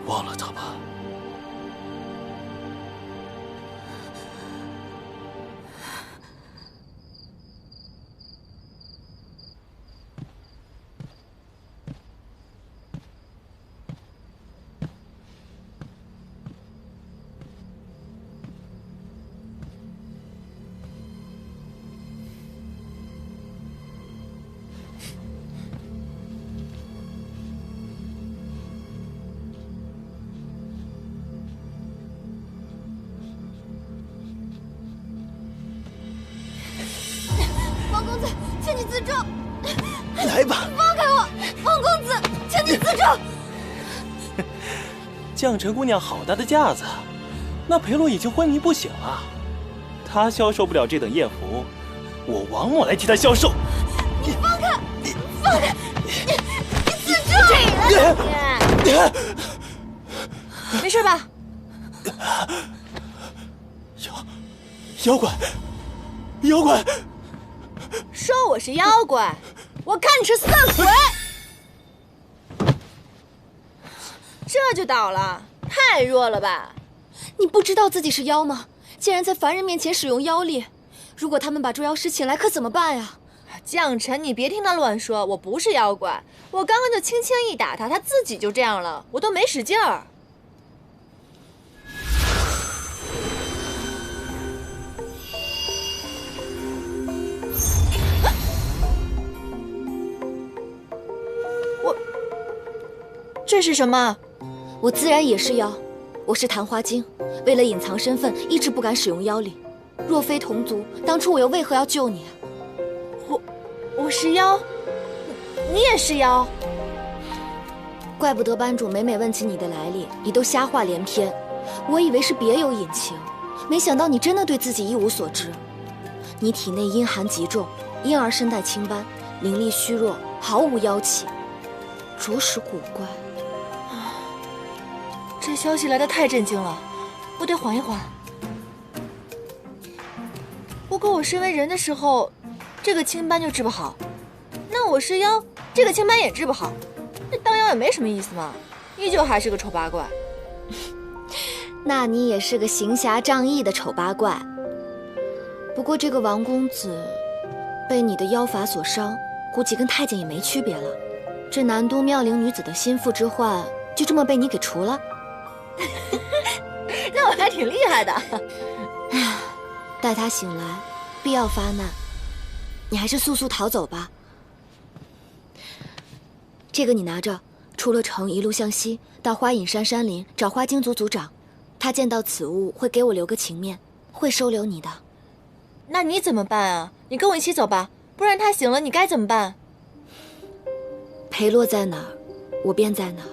忘了他吧。王公子，请你自重。来吧，放开我！王公子，请你自重。绛尘姑娘好大的架子，那裴洛已经昏迷不醒了，她消受不了这等艳福，我王某来替她消受。你放开！你放开！你自重！这人，没事吧？妖怪！妖怪！说我是妖怪，我看你是色鬼。这就倒了，太弱了吧？你不知道自己是妖吗？竟然在凡人面前使用妖力，如果他们把捉妖师请来，可怎么办呀？绛尘，你别听他乱说，我不是妖怪，我刚刚就轻轻一打他，他自己就这样了，我都没使劲儿。这是什么？我自然也是妖，我是昙花精，为了隐藏身份，一直不敢使用妖力。若非同族，当初我又为何要救你？我是妖，你也是妖，怪不得班主每每问起你的来历，你都瞎话连篇。我以为是别有隐情，没想到你真的对自己一无所知。你体内阴寒极重，因而身带青斑，灵力虚弱，毫无妖气，着实古怪。这消息来得太震惊了，我得缓一缓。不过我身为人的时候，这个青斑就治不好，那我是妖，这个青斑也治不好，这当妖也没什么意思嘛，依旧还是个丑八怪。那你也是个行侠仗义的丑八怪。不过这个王公子被你的妖法所伤，估计跟太监也没区别了。这南都妙龄女子的心腹之患，就这么被你给除了？那我还挺厉害的。待他醒来，必要发难。你还是速速逃走吧。这个你拿着，出了城一路向西，到花隐山山林找花精族族长，他见到此物会给我留个情面，会收留你的。那你怎么办啊？你跟我一起走吧，不然他醒了，你该怎么办？裴洛在哪儿，我便在哪儿。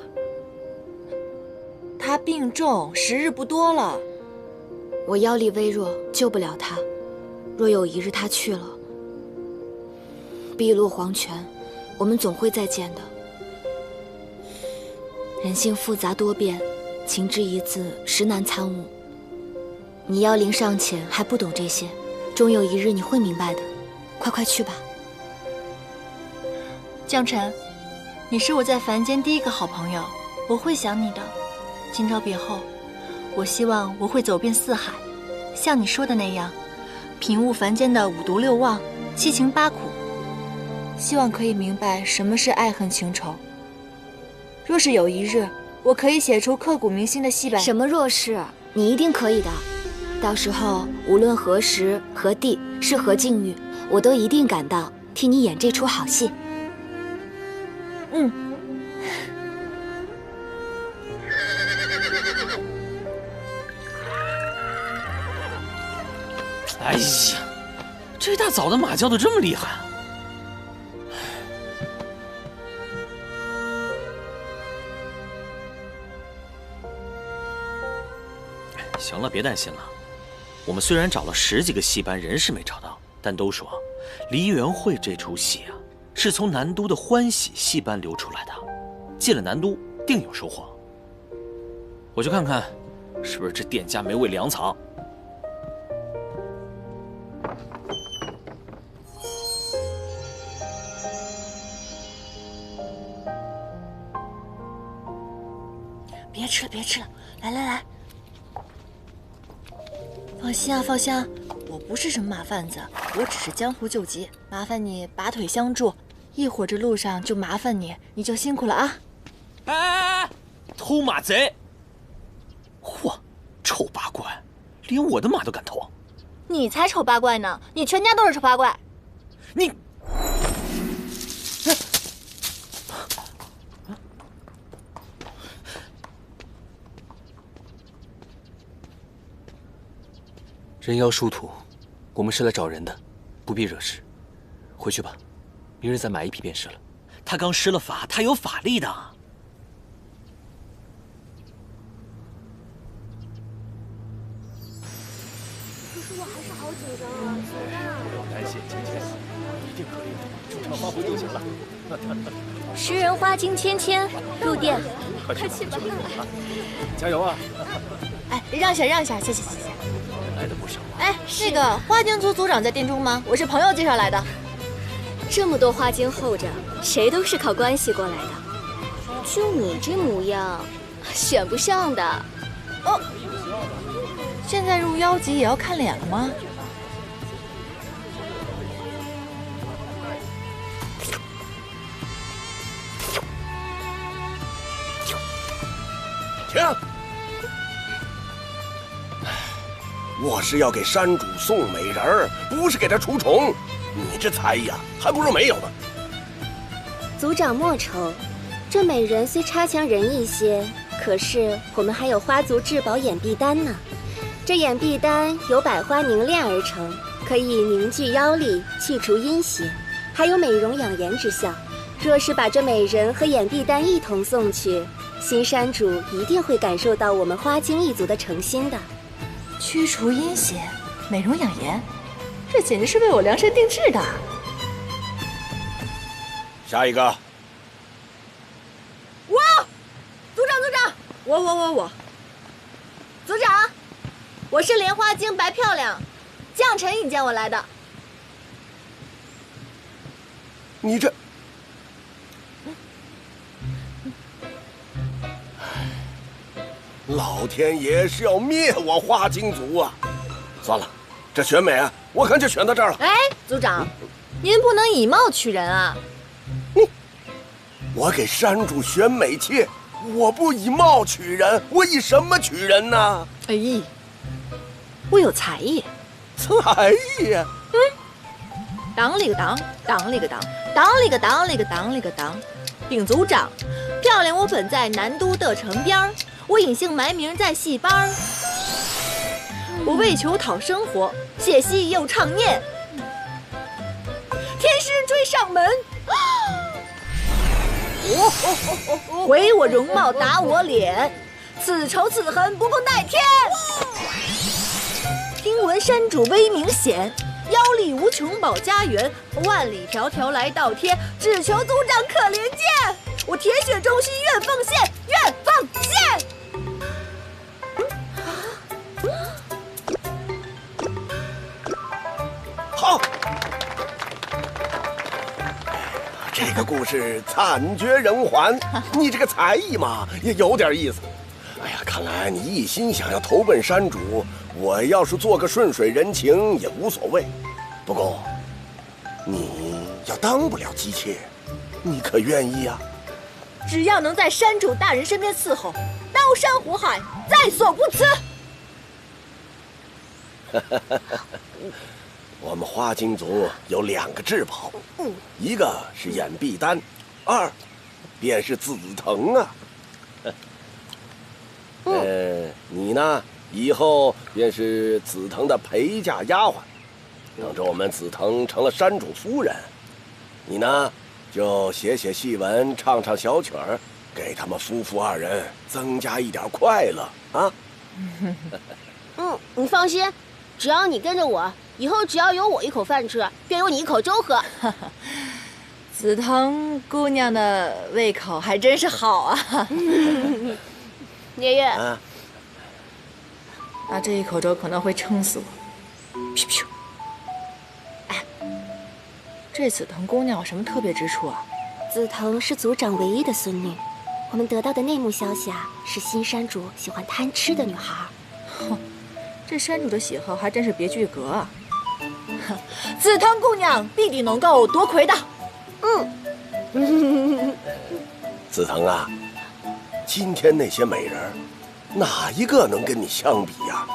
他病重，时日不多了。我妖力微弱，救不了他。若有一日他去了，碧落黄泉，我们总会再见的。人性复杂多变，情之一字，实难参悟。你妖龄尚浅，还不懂这些，终有一日你会明白的。快快去吧。绛尘，你是我在凡间第一个好朋友，我会想你的。今朝别后，我希望我会走遍四海，像你说的那样，品悟凡间的五毒六妄、七情八苦，希望可以明白什么是爱恨情仇。若是有一日，我可以写出刻骨铭心的戏版。什么若是？你一定可以的。到时候无论何时何地是何境遇，我都一定赶到，替你演这出好戏。哎呀，这一大早的马叫得这么厉害。行了，别担心了。我们虽然找了10几个戏班，人是没找到，但都说梨园会这出戏啊，是从南都的欢喜戏班流出来的，进了南都定有收获。我去看看，是不是这店家没喂粮草。别吃了，别吃了，来来来，放心啊，放心啊，我不是什么马贩子，我只是江湖救急，麻烦你拔腿相助，一会儿这路上就麻烦你，你就辛苦了啊！哎，偷马贼！嚯，丑八怪，连我的马都敢偷！你才丑八怪呢，你全家都是丑八怪！你。人妖殊途，我们是来找人的，不必惹事。回去吧，明日再买一匹便是了。他刚施了法，他有法力的。可是我还是好紧张啊，怎么办？不用担心，芊芊，一定可以的，出场发挥就行了。食人花精芊芊入店，快去吧，加油啊！哎，让一下，让一下，谢谢谢谢。来的不少。哎，那个花精族族长在店中吗？我是朋友介绍来的。这么多花精候着，谁都是靠关系过来的。就你这模样，选不上的。哦，现在入妖级也要看脸了吗？停！我是要给山主送美人儿，不是给他除虫。你这才艺呀，还不如没有呢。族长莫愁，这美人虽差强人意些，可是我们还有花族至宝眼碧丹呢。这眼碧丹由百花凝炼而成，可以凝聚妖力，去除阴邪，还有美容养颜之效。若是把这美人和眼碧丹一同送去，新山主一定会感受到我们花精一族的诚心的。驱除阴邪，美容养颜，这简直是为我量身定制的。下一个，我，族长，我，族长，我是莲花精白漂亮，将臣引荐我来的。你这，老天爷是要灭我花精族啊！算了，这选美啊，我看就选到这儿了。哎，族长，您不能以貌取人啊！我给山主选美妾，我不以貌取人，我以什么取人呢？哎，我有才艺。才艺？当里个当，当里个当，当里个当里个当里个当。禀族长，漂亮我本在南都的城边儿。我隐姓埋名在戏班儿，我为求讨生活，写戏又唱念，天师追上门，毁我容貌打我脸，此仇此恨不共戴天。听闻山主威名显，妖力无穷保家园，万里迢迢来倒贴，只求族长可怜见，我铁血忠心愿奉献，愿奉献。好，这个故事惨绝人寰，你这个才艺嘛也有点意思。哎呀，看来你一心想要投奔山主，我要是做个顺水人情也无所谓。不过，你要当不了姬妾，你可愿意呀？只要能在山主大人身边伺候，刀山火海在所不辞。我们花精族有2个至宝，一个是眼碧丹，2便是紫藤啊。你呢，以后便是紫藤的陪嫁丫鬟。等着我们紫藤成了山主夫人，你呢就写戏文，唱小曲儿，给他们夫妇2人增加一点快乐啊。你放心，只要你跟着我，以后只要有我一口饭吃，便有你一口粥喝。紫藤姑娘的胃口还真是好啊！爷爷，那这一口粥可能会撑死我。噗噗。哎，这紫藤姑娘有什么特别之处啊？紫藤是族长唯一的孙女，我们得到的内幕消息啊，是新山主喜欢贪吃的女孩。哼，这山主的喜好还真是别具格啊！紫藤姑娘必定能够夺魁的。紫藤啊，今天那些美人，哪一个能跟你相比呀？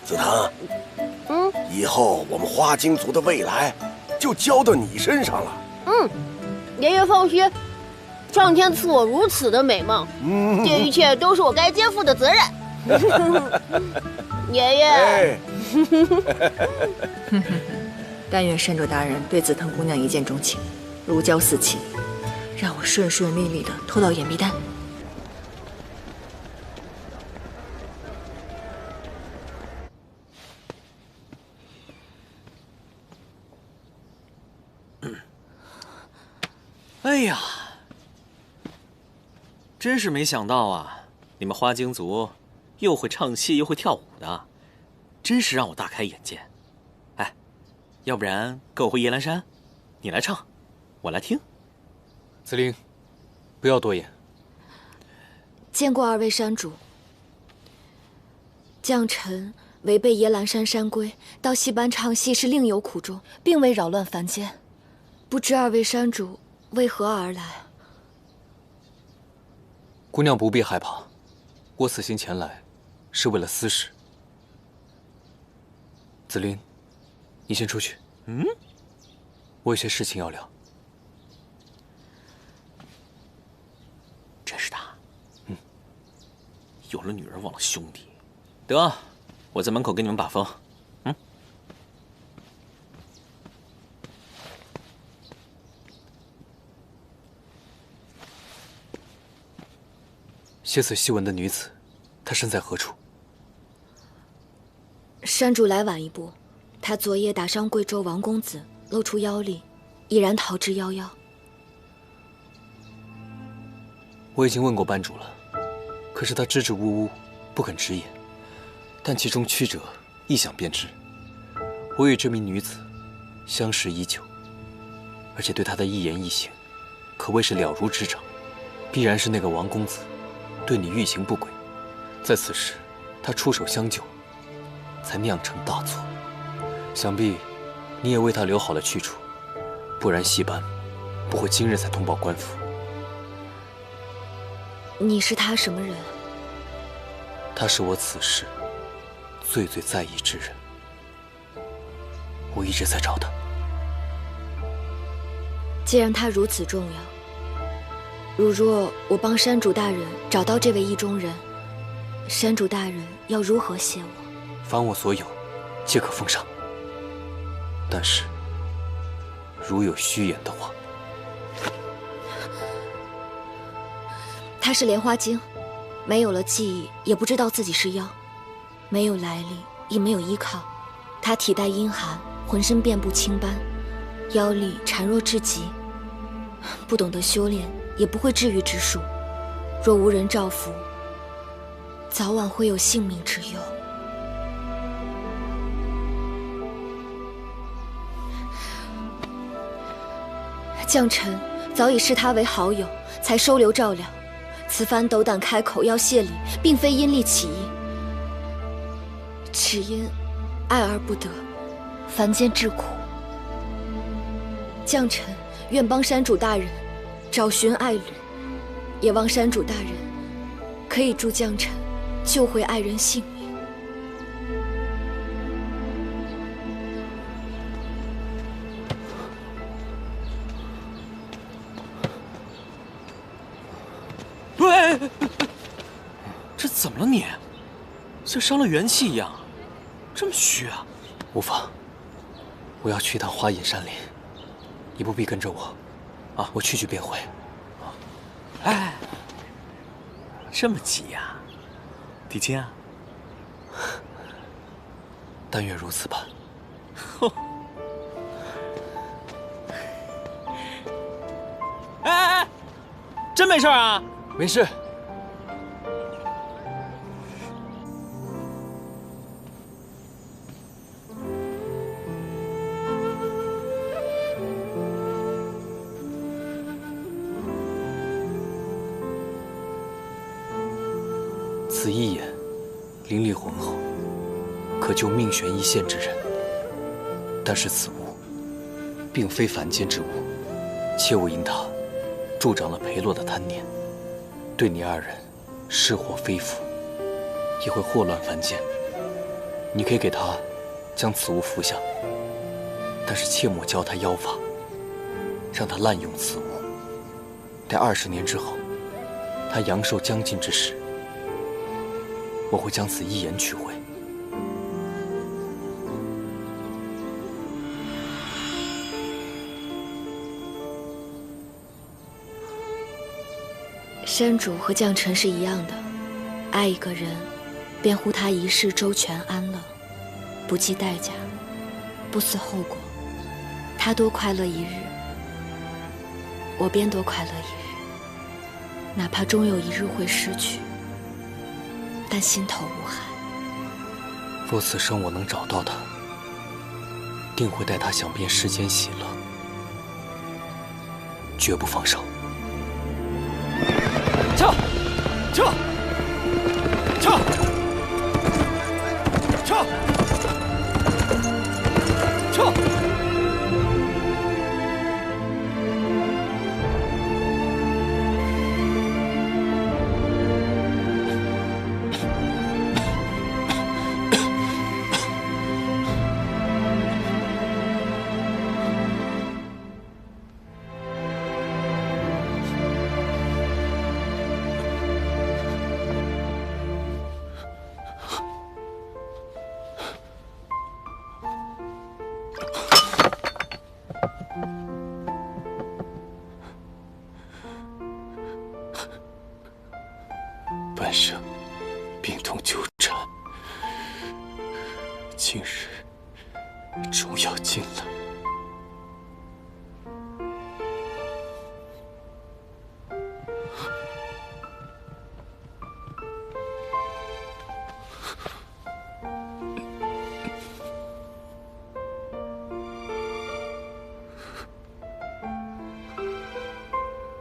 紫藤，以后我们花京族的未来就交到你身上了。爷爷放心，上天赐我如此的美梦，这一切都是我该肩负的责任。爷爷，但愿山主大人对紫藤姑娘一见钟情，如胶似漆，让我顺顺利利的偷到眼皮丹。哎呀，真是没想到啊！你们花京族又会唱戏又会跳舞的，真是让我大开眼界。哎，要不然跟我回夜兰山，你来唱，我来听。子陵，不要多言。见过二位山主。将臣违背耶兰山山规，到戏班唱戏是另有苦衷，并未扰乱凡间。不知二位山主为何而来？姑娘不必害怕，我此行前来，是为了私事。子陵，你先出去。我有些事情要聊。真是的。有了女人忘了兄弟。得，我在门口给你们把风。写此檄文的女子，她身在何处？山主来晚一步，他昨夜打伤贵州王公子，露出妖力，已然逃之夭夭。我已经问过班主了，可是他支支吾吾，不肯直言。但其中曲折，一想便知。我与这名女子相识已久，而且对她的一言一行，可谓是了如指掌。必然是那个王公子对你欲行不轨，在此时他出手相救，才酿成大错。想必你也为他留好了去处，不然戏班不会今日才通报官府。你是他什么人？他是我此事最最在意之人，我一直在找他。既然他如此重要，如若我帮山主大人找到这位意中人，山主大人要如何谢我？凡我所有，皆可奉上。但是，如有虚言的话，他是莲花精，没有了记忆，也不知道自己是妖，没有来历，亦没有依靠。他体带阴寒，浑身遍布青斑，妖力孱弱至极，不懂得修炼，也不会治愈之术。若无人照拂，早晚会有性命之忧。将臣早已视他为好友，才收留照料。此番斗胆开口要谢礼，并非因利起意，只因爱而不得，凡间至苦。将臣愿帮山主大人找寻爱侣，也望山主大人可以助将臣救回爱人性命。喂，这怎么了你？像伤了元气一样，这么虚啊！无妨，我要去一趟花隐山林，你不必跟着我，啊，我去便回。哎，这么急呀？帝亲啊？但愿如此吧。真没事啊？没事。此一眼，灵力浑厚，可救命悬一线之人。但是此物，并非凡间之物，切勿因它助长了裴洛的贪念，对你二人失火非福，也会祸乱凡间。你可以给他将此物服下，但是切莫教他妖法，让他滥用此物。待20年之后，他阳寿将尽之时，我会将此一言取回。山主和将臣是一样的，爱一个人，便护他一世周全安乐，不计代价，不思后果。他多快乐一日，我便多快乐一日。哪怕终有一日会失去，但心头无憾。若此生我能找到他，定会带他享遍世间喜乐，绝不放手。撤！撤！撤！撤！撤！半生病痛纠缠，今日终要尽了。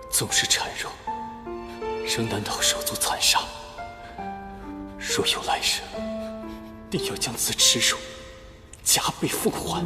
纵是缠肉，仍难逃手足残杀。若有来生，定要将此耻辱加倍奉还。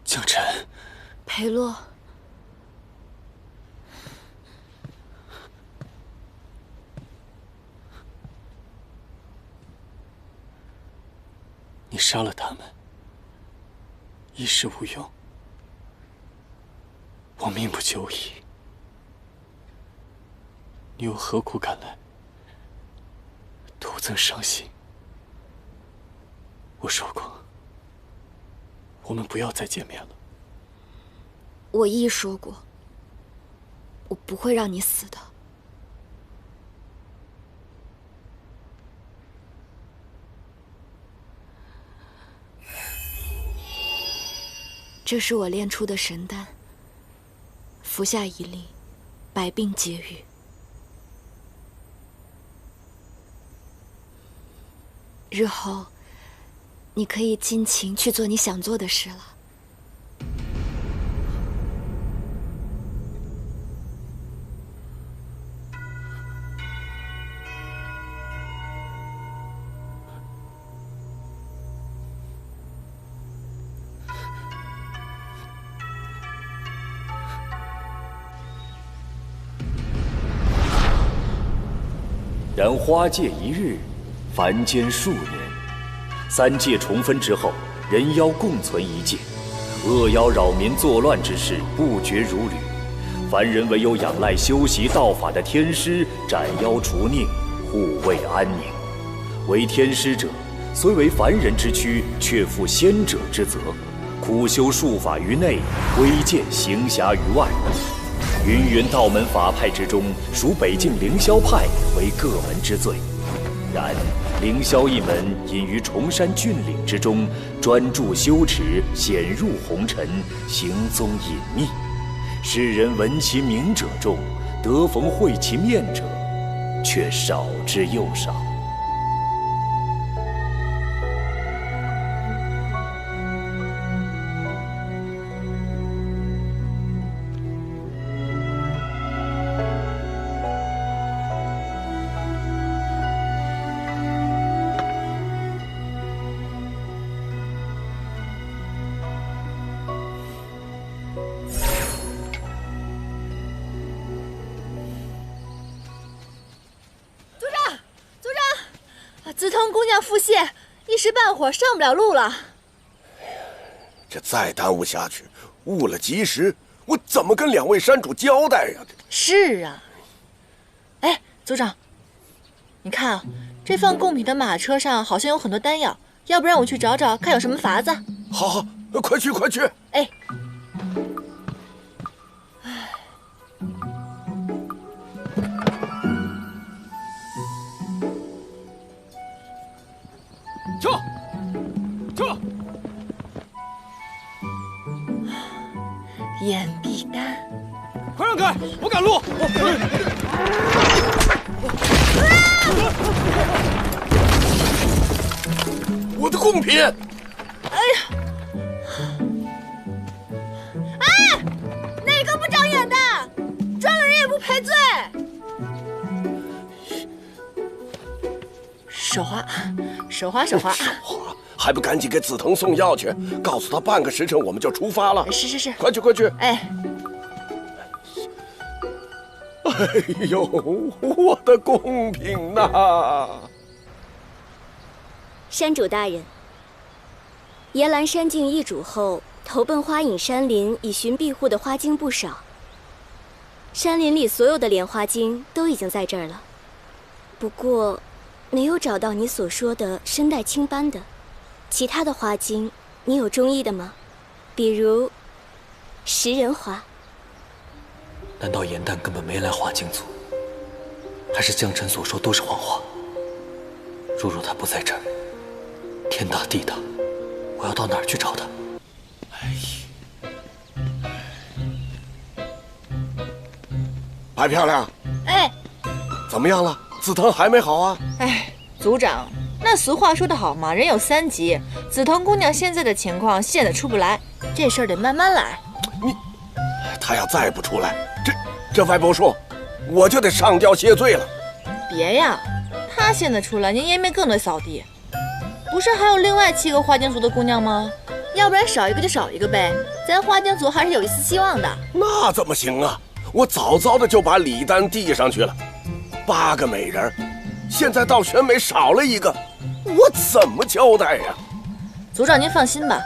将臣，裴洛，你杀了他们，一时无用，我命不久矣。你又何苦赶来，徒增伤心？我说过，我们不要再见面了。我亦说过，我不会让你死的。这是我炼出的神丹，服下一粒，百病皆愈。日后，你可以尽情去做你想做的事了。然花界一日，凡间数年。3界重分之后，人妖共存一界，恶妖扰民作乱之事不绝如缕。凡人唯有仰赖修习道法的天师斩妖除孽，护卫安宁。为天师者，虽为凡人之躯，却负仙者之责，苦修术法于内，挥剑行侠于外。芸芸道门法派之中，属北境凌霄派为各门之最。然凌霄一门隐于崇山峻岭之中，专注修持，显入红尘，行踪隐秘。世人闻其名者众，得逢会其面者却少之又少。紫藤姑娘腹泻，一时半会儿上不了路了。这再耽误下去，误了吉时，我怎么跟2位山主交代呀？是啊。哎，族长，你看啊，这放贡品的马车上好像有很多丹药，要不然我去找找，看有什么法子。好，快去快去！哎。撤！眼壁丹，快让开！我赶路。我的贡品！哎呀！哎，哪个不长眼的？撞了人也不赔罪！手滑。还不赶紧给紫藤送药去，告诉他半个时辰我们就出发了。是，快去！哎呦，我的贡品呐！山主大人，岩兰山境易主后，投奔花隐山林以寻庇护的花精不少。山林里所有的莲花精都已经在这儿了，不过没有找到你所说的身带青斑的。其他的花精，你有中意的吗？比如食人花。难道颜淡根本没来花精族？还是江辰所说都是谎话？如若他不在这儿，天大地大，我要到哪儿去找他？白漂亮，哎，怎么样了？紫藤还没好啊？哎，族长。那俗话说得好嘛，人有3急。紫藤姑娘现在的情况现在出不来，这事儿得慢慢来。她要再不出来，这歪脖树，我就得上吊谢罪了。别呀，她现在出来，您颜面更得扫地。不是还有另外7个花精族的姑娘吗？要不然少一个就少一个呗，咱花精族还是有一丝希望的。那怎么行啊？我早的就把礼单递上去了，8个美人，现在到选美少了1个。我怎么交代呀？族长您放心吧，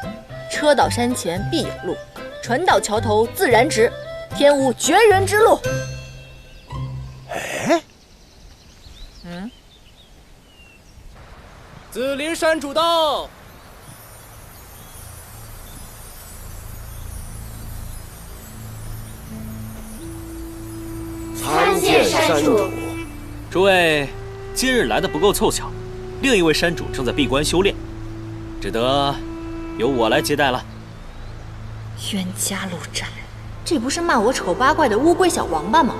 车到山前必有路，船到桥头自然直，天无绝人之路。哎，紫林山主到。参见山主。诸位，今日来的不够凑巧。另一位山主正在闭关修炼，只得由我来接待了。冤家路窄，这不是骂我丑八怪的乌龟小王八吗？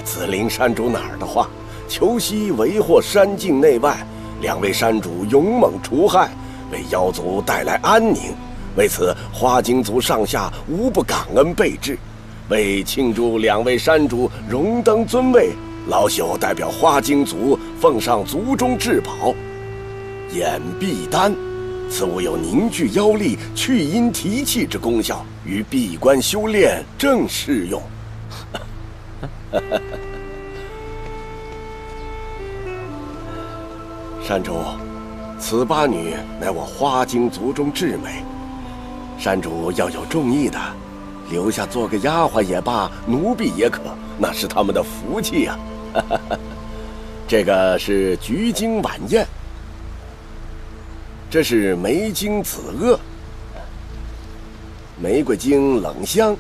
紫林山主哪儿的话，求悉为祸山境内外，2位山主勇猛除害，为妖族带来安宁。为此，花精族上下无不感恩备至。为庆祝2位山主荣登尊位，老朽代表花精族奉上族中至宝眼壁丹，此物有凝聚妖力、去阴提气之功效，于闭关修炼正适用。山主，此八女乃我花精族中至美，山主要有中意的，留下做个丫鬟也罢，奴婢也可，那是他们的福气呀。这个是菊精晚宴，这是梅精紫萼，玫瑰精冷香，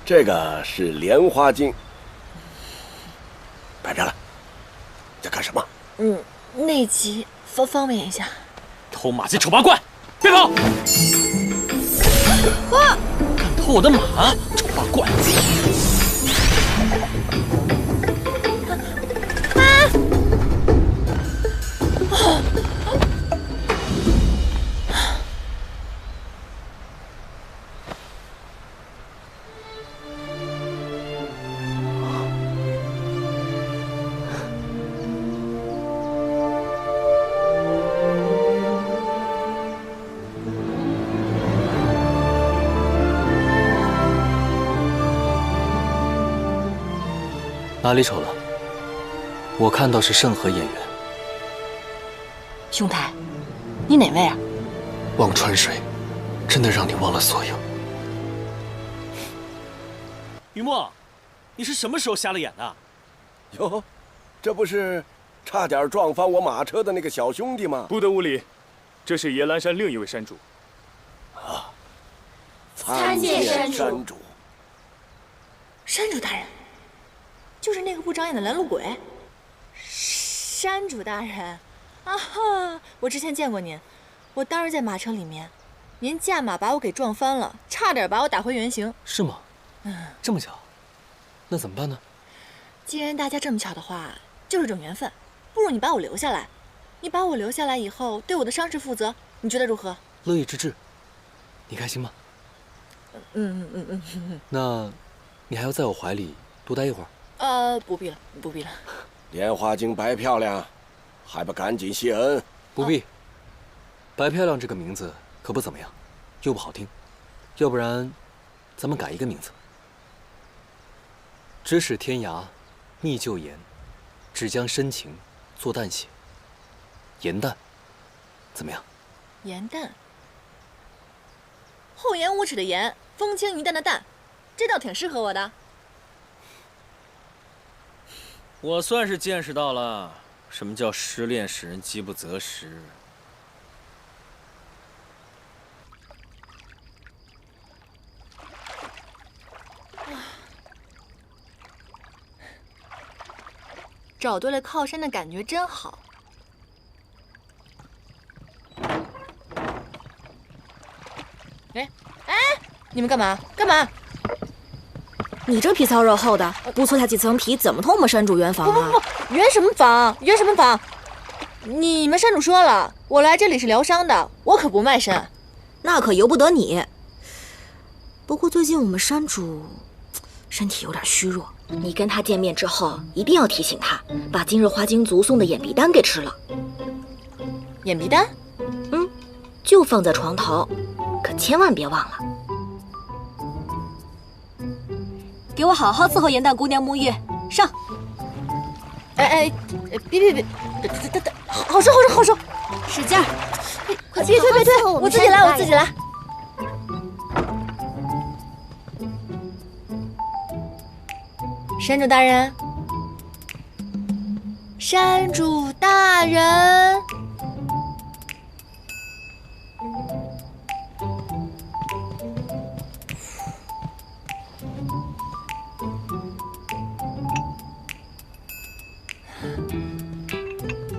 这个是莲花精。摆漂亮，在干什么？内急，方便一下。偷马贼丑八怪，别跑！啊！敢偷我的马，丑八怪！哪里丑了？我看到是盛和演员。兄台，你哪位啊？忘川水，真的让你忘了所有。于墨，你是什么时候瞎了眼的？哟，这不是差点撞翻我马车的那个小兄弟吗？不得无礼，这是野兰山另一位山主。啊，参见山主。山主大人。就是那个不长眼的拦路鬼，山主大人，啊哈！我之前见过您，我当时在马车里面，您驾马把我给撞翻了，差点把我打回原形。是吗？这么巧，那怎么办呢？既然大家这么巧的话，就是种缘分，不如你把我留下来。你把我留下来以后，对我的伤势负责，你觉得如何？乐意之至，你开心吗？那，你还要在我怀里多待一会儿？不必了，不必了。莲花精白漂亮，还不赶紧谢恩？不必。白漂亮这个名字可不怎么样，又不好听，要不然，咱们改一个名字。咫尺天涯，觅旧颜，只将深情做淡写。颜淡，怎么样？颜淡。厚颜无耻的颜，风轻云淡的淡，这倒挺适合我的。我算是见识到了什么叫失恋使人饥不择食。找对了靠山的感觉真好。哎，你们干嘛？干嘛？你这皮糙肉厚的，不搓下几层皮，怎么同我们山主圆房啊？不，圆什么房？圆什么房？你们山主说了，我来这里是疗伤的，我可不卖身。那可由不得你。不过最近我们山主身体有点虚弱，你跟他见面之后，一定要提醒他，把今日花精族送的眼皮丹给吃了。眼皮丹？就放在床头，可千万别忘了。给我好好伺候颜淡姑娘沐浴，上！别，好受，使劲儿！快别推，我自己来，山主大人，山主大人。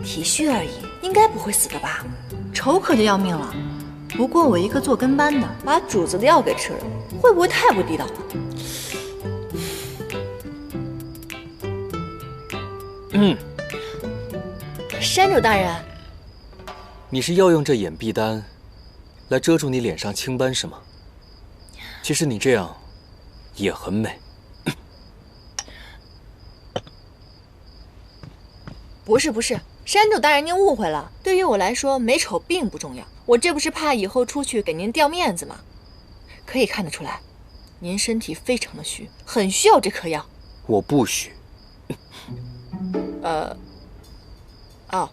体虚而已，应该不会死的吧？愁可就要命了。不过我一个做跟班的，把主子的药给吃了，会不会太不地道了？山主大人，你是要用这眼壁丹来遮住你脸上青斑是吗？其实你这样也很美。不是，山主大人您误会了。对于我来说，美丑并不重要。我这不是怕以后出去给您掉面子吗？可以看得出来，您身体非常的虚，很需要这颗药。我不虚。哦，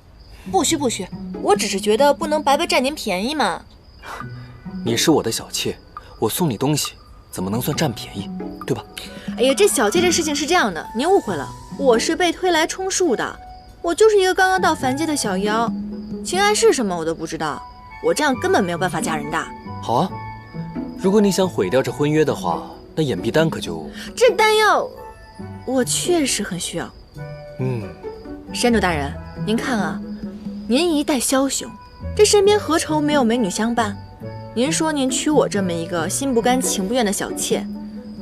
不虚不虚，我只是觉得不能白白占您便宜嘛。你是我的小妾，我送你东西，怎么能算占便宜，对吧？哎呀，这小妾这事情是这样的，您误会了，我是被推来充数的，我就是一个刚刚到凡界的小妖，情爱是什么我都不知道，我这样根本没有办法嫁人的。好啊，如果你想毁掉这婚约的话，那眼壁丹可就……这丹药，我确实很需要。山主大人，您看啊，您一代枭雄，这身边何愁没有美女相伴？您说您娶我这么一个心不甘情不愿的小妾，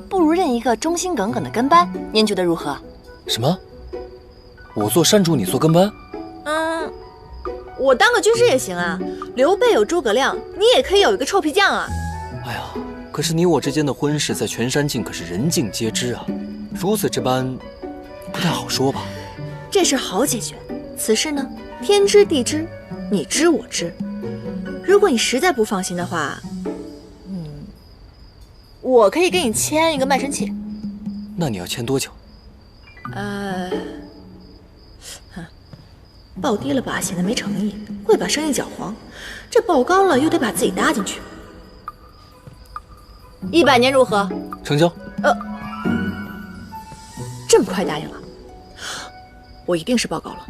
不如认一个忠心耿耿的跟班，您觉得如何？什么？我做山主，你做跟班？我当个军师也行啊。刘备有诸葛亮，你也可以有一个臭皮匠啊。哎呀，可是你我之间的婚事在全山境可是人尽皆知啊，如此这般，不太好说吧？这事好解决，此事呢，天知地知，你知我知。如果你实在不放心的话，我可以给你签一个卖身契。那你要签多久？报低了吧显得没诚意，会把生意搅黄；这报高了又得把自己搭进去。100年如何？成交。这么快答应了？我一定是报高了。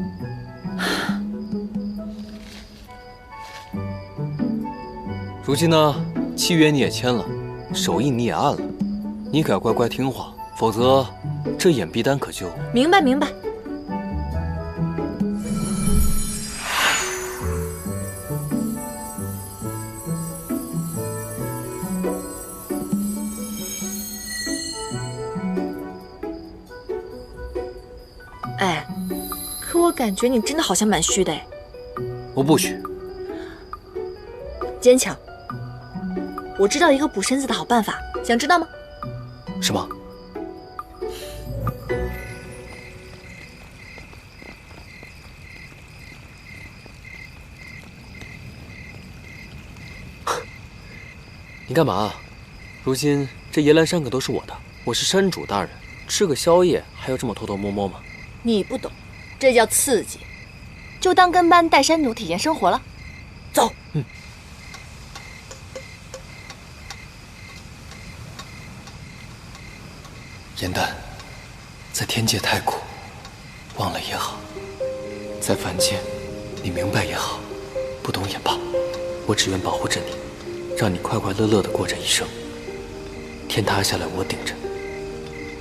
如今呢，契约你也签了，手印你也按了，你可要乖乖听话，否则这眼壁丹可就……明白明白。哎，可我感觉你真的好像蛮虚的哎。我不虚。坚强。我知道一个补身子的好办法，想知道吗？什么？你干嘛？如今这野兰山可都是我的，我是山主大人，吃个宵夜还要这么偷偷摸摸吗？你不懂，这叫刺激。就当跟班带山主体验生活了。走。颜丹，在天界太苦，忘了也好；在凡间，你明白也好，不懂也罢。我只愿保护着你，让你快快乐乐地过这一生。天塌下来我顶着，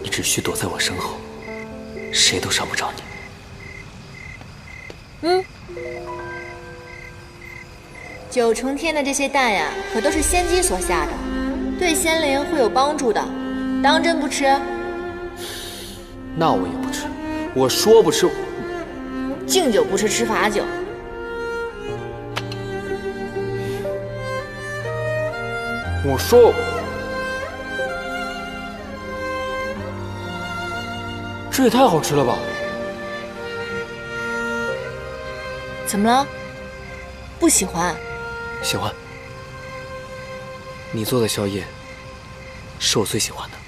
你只需躲在我身后，谁都伤不着你。9重天的这些蛋呀，可都是仙姬所下的，对仙灵会有帮助的，当真不吃？那我也不吃，我说不吃。敬酒不吃吃罚酒。我说，这也太好吃了吧！怎么了？不喜欢？喜欢。你做的宵夜，是我最喜欢的。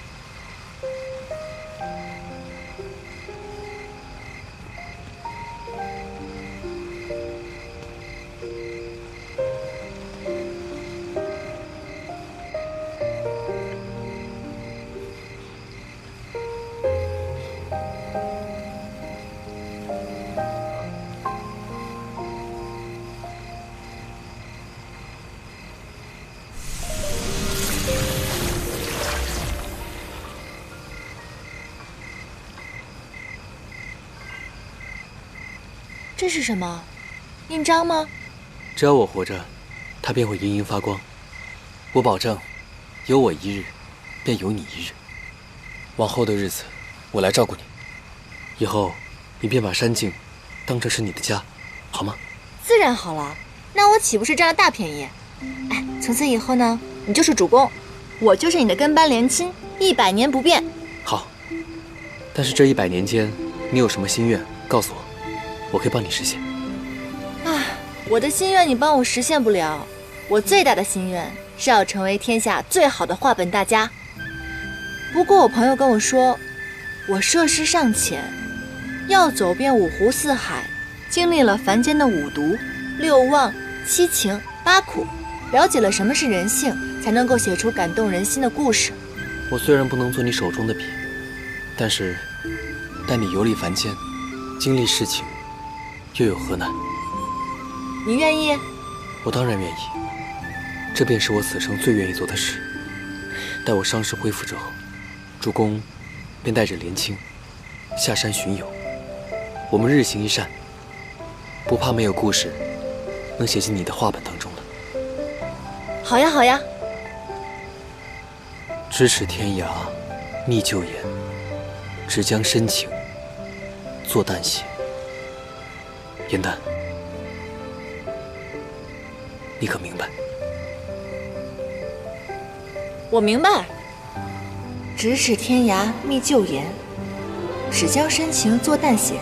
这是什么？印章吗？只要我活着，它便会莹莹发光。我保证，有我一日，便有你一日。往后的日子，我来照顾你。以后，你便把山境当成是你的家，好吗？自然好了，那我岂不是占了大便宜？哎，从此以后呢，你就是主公，我就是你的跟班连亲，100年不变。好。但是这100年间，你有什么心愿，告诉我。我可以帮你实现。我的心愿你帮我实现不了，我最大的心愿是要成为天下最好的画本大家。不过我朋友跟我说，我涉世尚浅，要走遍5湖4海经历了凡间的5毒、6妄、7情、8苦，了解了什么是人性，才能够写出感动人心的故事。我虽然不能做你手中的笔，但是带你游历凡间，经历事情，又有何难？你愿意？我当然愿意，这便是我此生最愿意做的事。待我伤势恢复之后，主公便带着莲青下山巡游，我们日行一善，不怕没有故事能写进你的画本当中了。好呀，好呀。咫尺天涯，觅旧颜，只将深情作淡写。颜淡，你可明白？我明白。咫尺天涯觅旧颜，只将深情作淡写。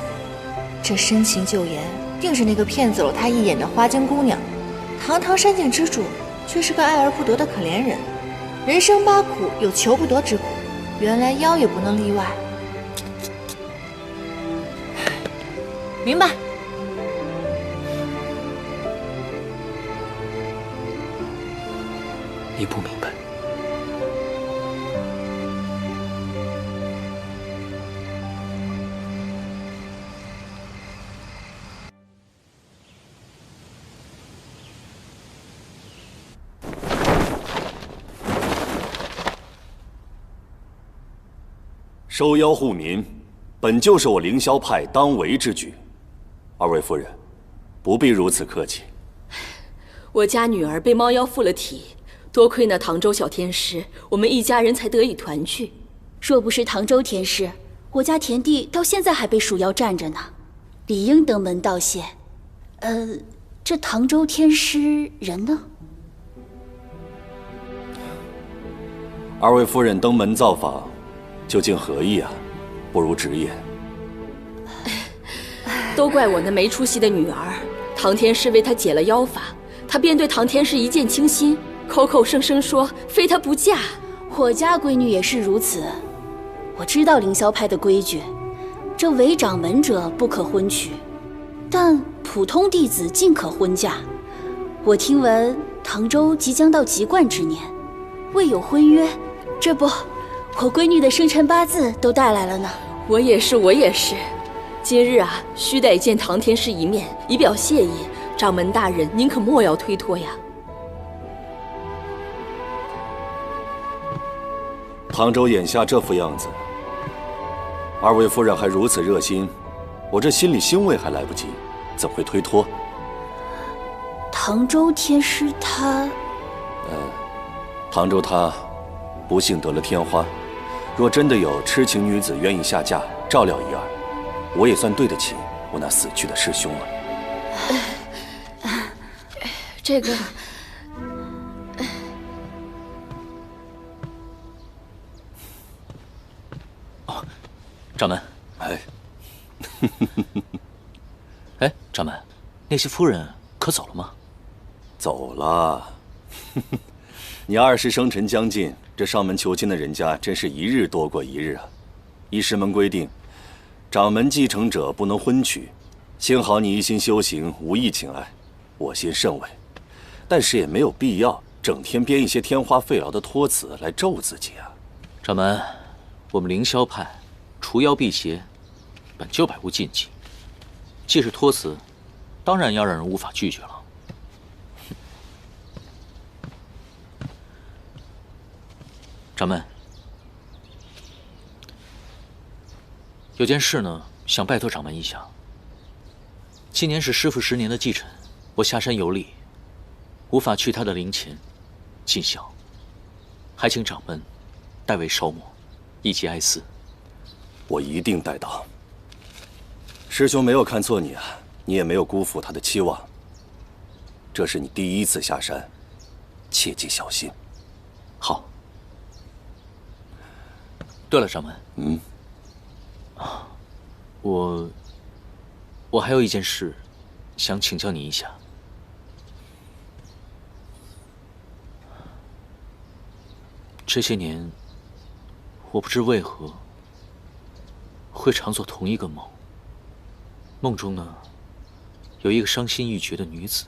这深情旧颜，定是那个骗走了他一眼的花间姑娘。堂堂山境之主，却是个爱而不得的可怜人。人生8苦，有求不得之苦，原来妖也不能例外。明白。你不明白。收妖护民，本就是我凌霄派当为之举。二位夫人，不必如此客气。我家女儿被猫妖附了体，多亏那唐州小天师，我们一家人才得以团聚。若不是唐州天师，我家田地到现在还被鼠妖占着呢，理应登门道谢。这唐州天师人呢？二位夫人登门造访，究竟何意啊？不如直言。都怪我那没出息的女儿，唐天师为她解了妖法，她便对唐天师一见倾心，口口声声说非她不嫁。我家闺女也是如此。我知道凌霄派的规矩，这为掌门者不可婚娶，但普通弟子尽可婚嫁。我听闻唐州即将到籍贯之年，未有婚约，这不，我闺女的生辰八字都带来了呢。我也是，我也是。今日啊，须得见唐天师一面，以表谢意。掌门大人，您可莫要推脱呀。唐州眼下这副样子，二位夫人还如此热心，我这心里欣慰还来不及，怎会推脱？唐州天师他……唐州他不幸得了天花，若真的有痴情女子愿意下嫁照料一二，我也算对得起我那死去的师兄了。这个……哦，掌门。哎，哎，掌门，那些夫人可走了吗？走了。你20生辰将近，这上门求亲的人家真是一日多过一日啊！依师门规定，掌门继承者不能婚娶。幸好你一心修行，无意情爱，我心甚慰。但是也没有必要整天编一些天花废劳的托词来咒自己啊！掌门，我们凌霄派除妖辟邪，本就百无禁忌。既是托词，当然要让人无法拒绝了。掌门，有件事呢，想拜托掌门一下。今年是师父10年的忌辰，我下山游历，无法去他的灵前尽孝，还请掌门代为烧墨，以及哀思。我一定带到。师兄没有看错你啊，你也没有辜负他的期望。这是你第1次下山，切记小心。好。对了，掌门。我还有一件事，想请教你一下。这些年，我不知为何会常做同一个梦。梦中呢，有一个伤心欲绝的女子，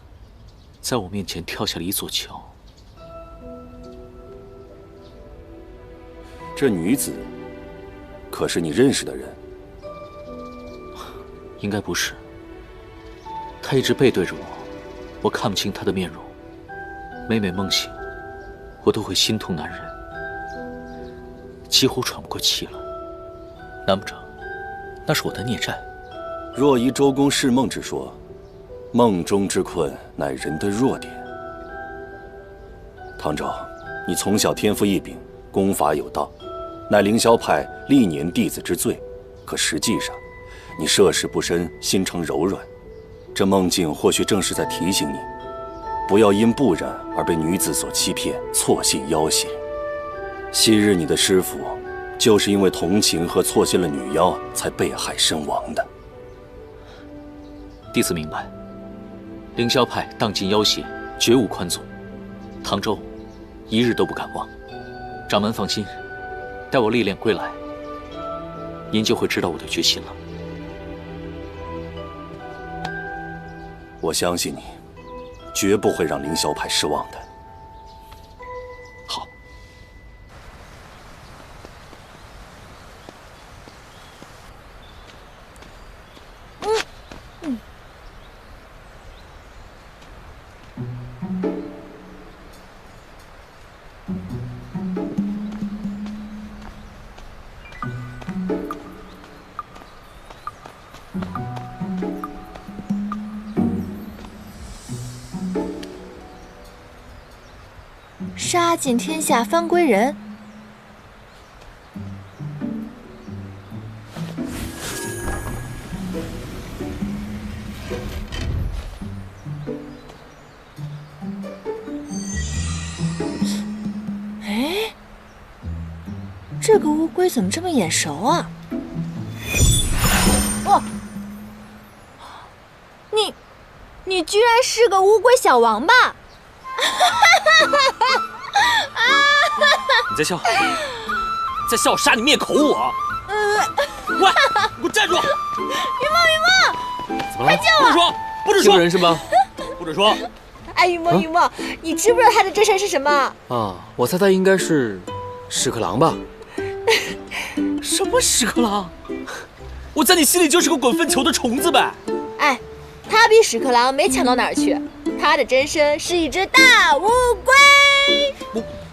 在我面前跳下了一座桥。这女子，可是你认识的人？应该不是。她一直背对着我，我看不清她的面容。每每梦醒，我都会心痛难忍，几乎喘不过气了。难不成那是我的孽债？若依周公释梦之说，梦中之困乃人的弱点。唐昭，你从小天赋异禀，功法有道，乃凌霄派历年弟子之最。可实际上，你涉世不深，心肠柔软。这梦境或许正是在提醒你，不要因不然而被女子所欺骗，错信要挟。昔日你的师父，就是因为同情和错信了女妖，才被害身亡的。弟子明白。凌霄派荡尽妖邪，绝无宽纵。唐州，一日都不敢忘。掌门放心，待我历练归来，您就会知道我的决心了。我相信你，绝不会让凌霄派失望的。好。杀尽天下方归人。哎，这个乌龟怎么这么眼熟啊？哦，你居然是个乌龟小王八！你在笑？在笑我杀你灭口我！喂，你给我站住！云墨，怎么了？快救我！不准说，不准说！救人是吗？不准说！哎，云墨，你知不知道他的真身是什么？啊，我猜他应该是屎壳郎吧？什么屎壳郎？我在你心里就是个滚粪球的虫子呗！哎，他比屎壳郎没强到哪儿去，他的真身是一只大乌龟。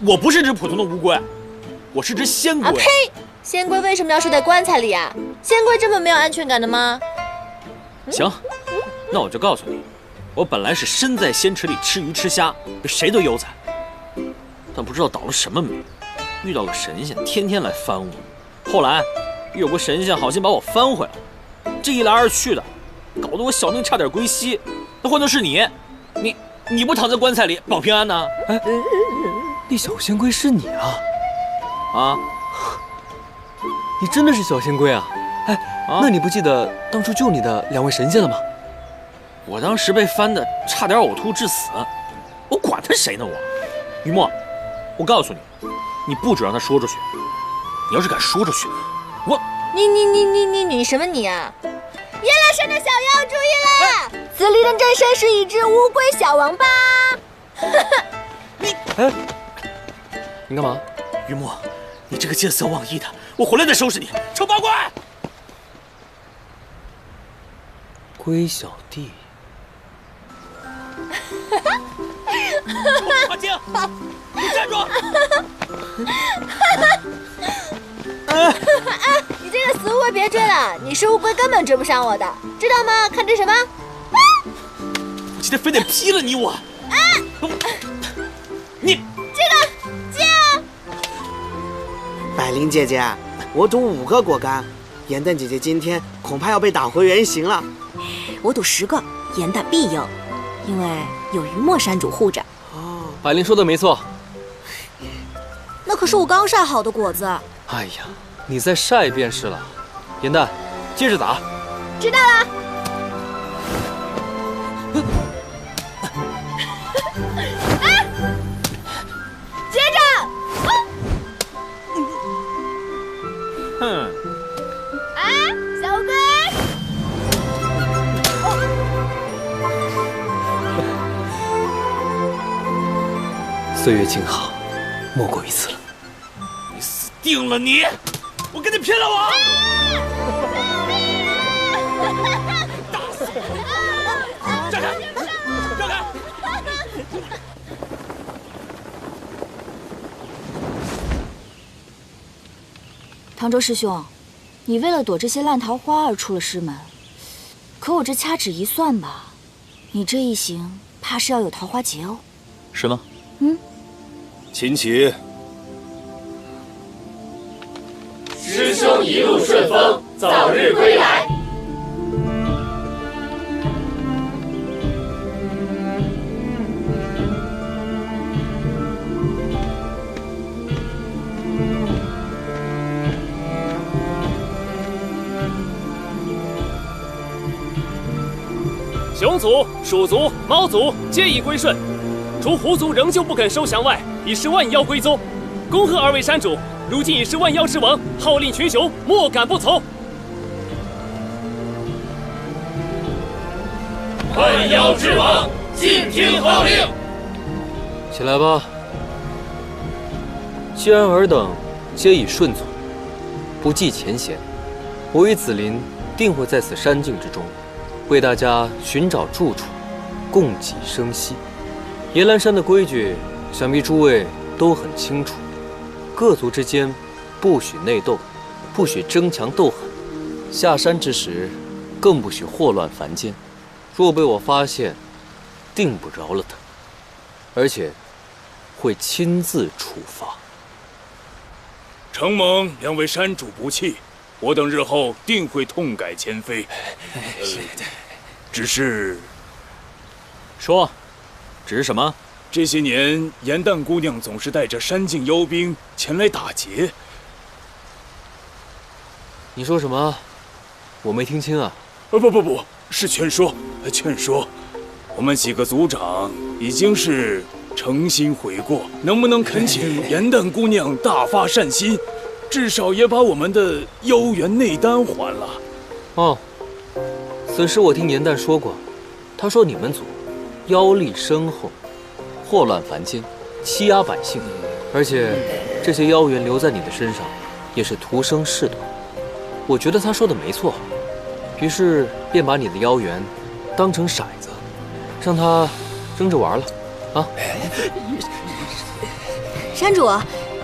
我不是只普通的乌龟，我是只仙龟。啊呸！仙龟为什么要睡在棺材里啊？仙龟这么没有安全感的吗？行，那我就告诉你，我本来是身在仙池里吃鱼吃虾，比谁都悠哉，但不知道倒了什么霉，遇到了神仙，天天来翻我。后来有个神仙好心把我翻回来，这一来二去的，搞得我小命差点归西。那换作是你不躺在棺材里保平安呢？哎，那小仙龟是你啊？啊？你真的是小仙龟啊？哎，那你不记得当初救你的2位神仙了吗？我当时被翻的差点呕吐致死，我管他谁呢我？于墨，我告诉你，你不准让他说出去。你要是敢说出去，我……你什么你啊？阎罗山的小妖注意了，此离的真身是一只乌龟小王八。你干嘛？于墨，你这个见色忘义的，我回来再收拾你，丑八怪！龟小弟。花精，你站住！你这个死乌龟别追了，你是乌龟根本追不上我的，知道吗？看这什么？我今天非得劈了你我！你这个接啊！百灵姐姐，我赌5个果干，颜淡姐姐今天恐怕要被打回原形了。我赌10个，颜淡必赢，因为有云墨山主护着。百灵说的没错。那可是我刚晒好的果子。哎呀，你再晒便是了。颜淡，接着打。知道了。接着。哼。啊，小龟。岁月静好，莫过于此了。你死定了你！我跟你拼了我！打死你！站开！让开！唐周师兄，你为了躲这些烂桃花而出了师门，可我这掐指一算吧，你这一行怕是要有桃花劫哦。是吗？秦琪，师兄一路顺风，早日归来。熊族、鼠族、猫族皆已归顺，除狐族仍旧不肯收降外，已是万妖归宗。恭贺二位山主，如今已是万妖之王，号令群雄，莫敢不从。万妖之王，尽听号令。起来吧。既然尔等皆已顺从，不计前嫌，我与紫菱定会在此山境之中，为大家寻找住处，供给生息。岩兰山的规矩，想必诸位都很清楚。各族之间不许内斗，不许争强斗狠。下山之时，更不许祸乱凡间。若被我发现，定不饶了他，而且会亲自处罚。承蒙两位山主不弃，我等日后定会痛改前非。只是，说，只是什么？这些年，颜淡姑娘总是带着山境妖兵前来打劫。你说什么？我没听清啊！不，是劝说。我们几个族长已经是诚心悔过，能不能恳请颜淡姑娘大发善心，至少也把我们的妖元内丹还了？哦，此事我听颜淡说过，他说你们族妖力深厚，祸乱凡间，欺压百姓，而且这些妖元留在你的身上，也是徒生事端。我觉得他说的没错，于是便把你的妖元当成骰子，让他扔着玩了。啊！山主，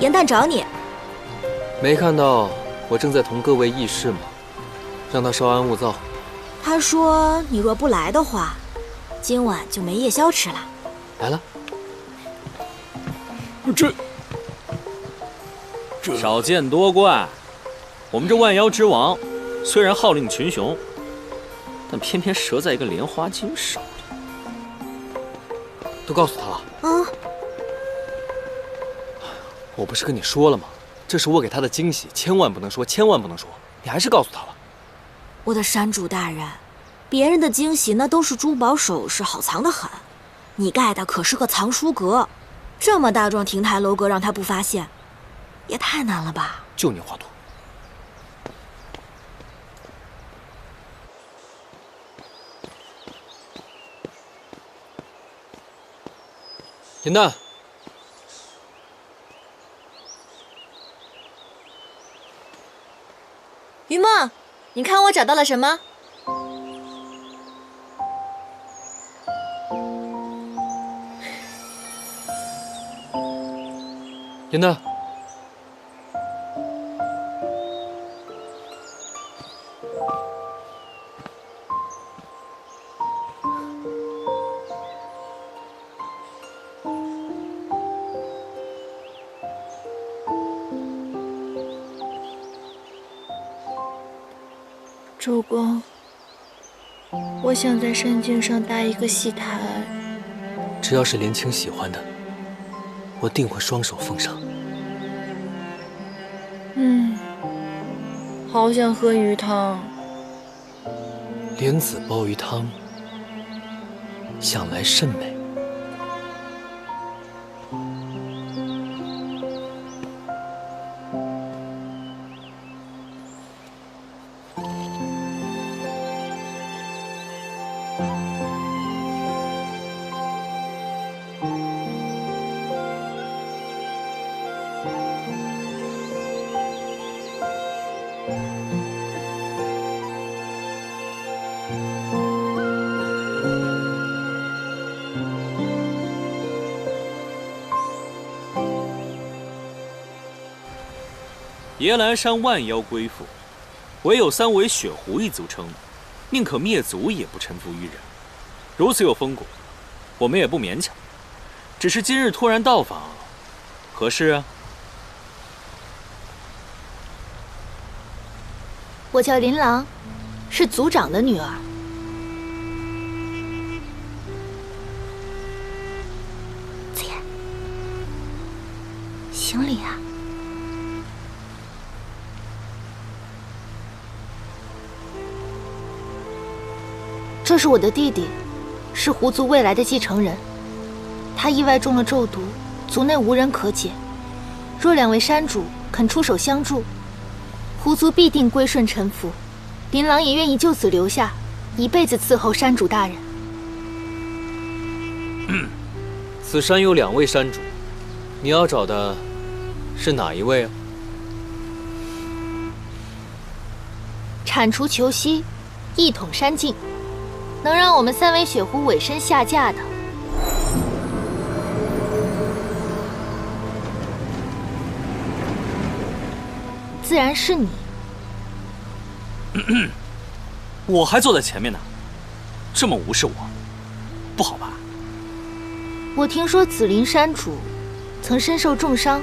颜淡找你。没看到我正在同各位议事吗？让他稍安勿躁。他说你若不来的话，今晚就没夜宵吃了。来了。这少见多怪。我们这万妖之王，虽然号令群雄，但偏偏折在一个莲花精手里。都告诉他了。啊！我不是跟你说了吗？这是我给他的惊喜，千万不能说，千万不能说。你还是告诉他了。我的山主大人，别人的惊喜那都是珠宝首饰，好藏得很。你盖的可是个藏书阁，这么大幢亭台楼阁，让他不发现，也太难了吧？就你话多。颜淡，云梦，你看我找到了什么？颜淡，主公，我想在山境上搭一个戏台。只要是莲青喜欢的，我定会双手奉上。好想喝鱼汤。莲子煲鱼汤，想来甚美。别来山万妖归附，唯有三尾雪狐一族称，宁可灭族也不臣服于人。如此有风骨，我们也不勉强。只是今日突然到访，何事啊？我叫琳琅，是族长的女儿。子言，行礼啊！这是我的弟弟，是狐族未来的继承人。他意外中了咒毒，族内无人可解。若两位山主肯出手相助，狐族必定归顺臣服。琳琅也愿意就此留下，一辈子伺候山主大人。此山有2位山主，你要找的是哪一位啊？铲除裘西，一统山境，能让我们三尾雪狐委身下嫁的，自然是你。我还坐在前面呢，这么无视我，不好吧？我听说紫林山主曾身受重伤，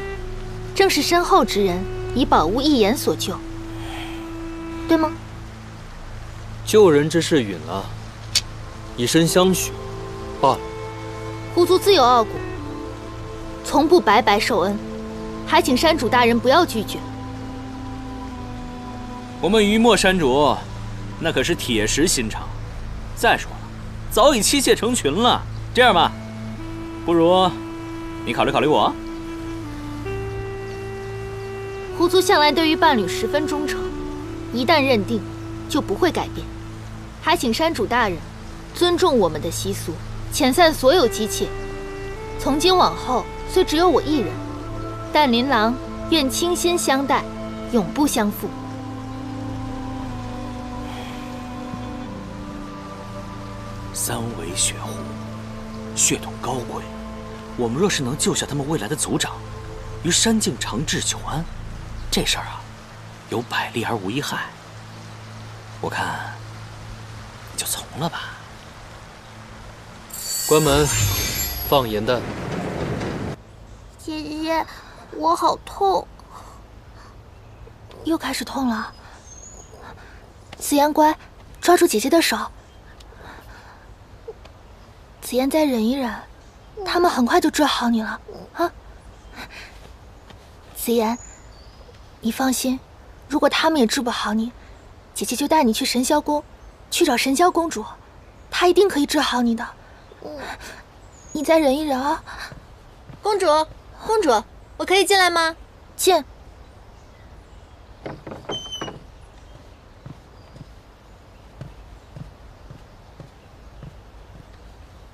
正是身后之人以宝物一言所救，对吗？救人之事允了，以身相许罢了。狐族自有傲骨，从不白白受恩，还请山主大人不要拒绝。我们于墨山主，那可是铁石心肠。再说了，早已妻妾成群了。这样吧，不如你考虑考虑我。狐族向来对于伴侣十分忠诚，一旦认定，就不会改变。还请山主大人尊重我们的习俗，遣散所有姬妾。从今往后，虽只有我一人，但琳琅愿倾心相待，永不相负。三尾雪狐，血统高贵，我们若是能救下他们未来的族长，于山境长治久安，这事儿啊，有百利而无一害。我看你就从了吧。关门，放盐弹。姐姐，我好痛。又开始痛了。紫妍乖，抓住姐姐的手。紫妍再忍一忍，他们很快就治好你了啊！紫妍，你放心，如果他们也治不好你，姐姐就带你去神霄宫，去找神霄公主，她一定可以治好你的。你再忍一忍啊！公主，公主，我可以进来吗？进。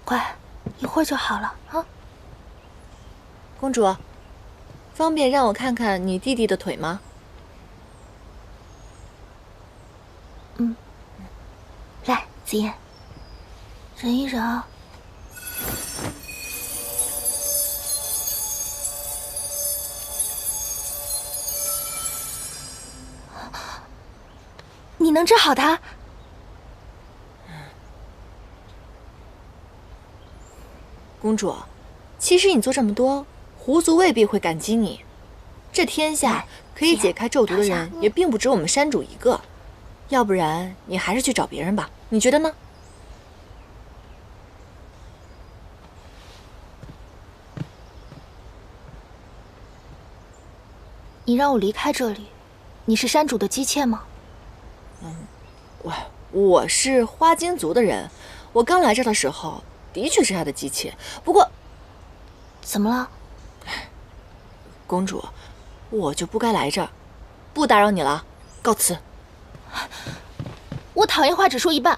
乖，一会儿就好了啊。公主，方便让我看看你弟弟的腿吗？来，紫妍，忍一忍啊。你能治好他？公主，其实你做这么多，狐族未必会感激你。这天下可以解开咒毒的人也并不止我们山主一个，要不然你还是去找别人吧，你觉得呢？你让我离开这里，你是山主的姬妾吗？我是花金族的人，我刚来这的时候的确是他的姬妾，不过，怎么了？公主，我就不该来这儿，不打扰你了，告辞。我讨厌话只说一半，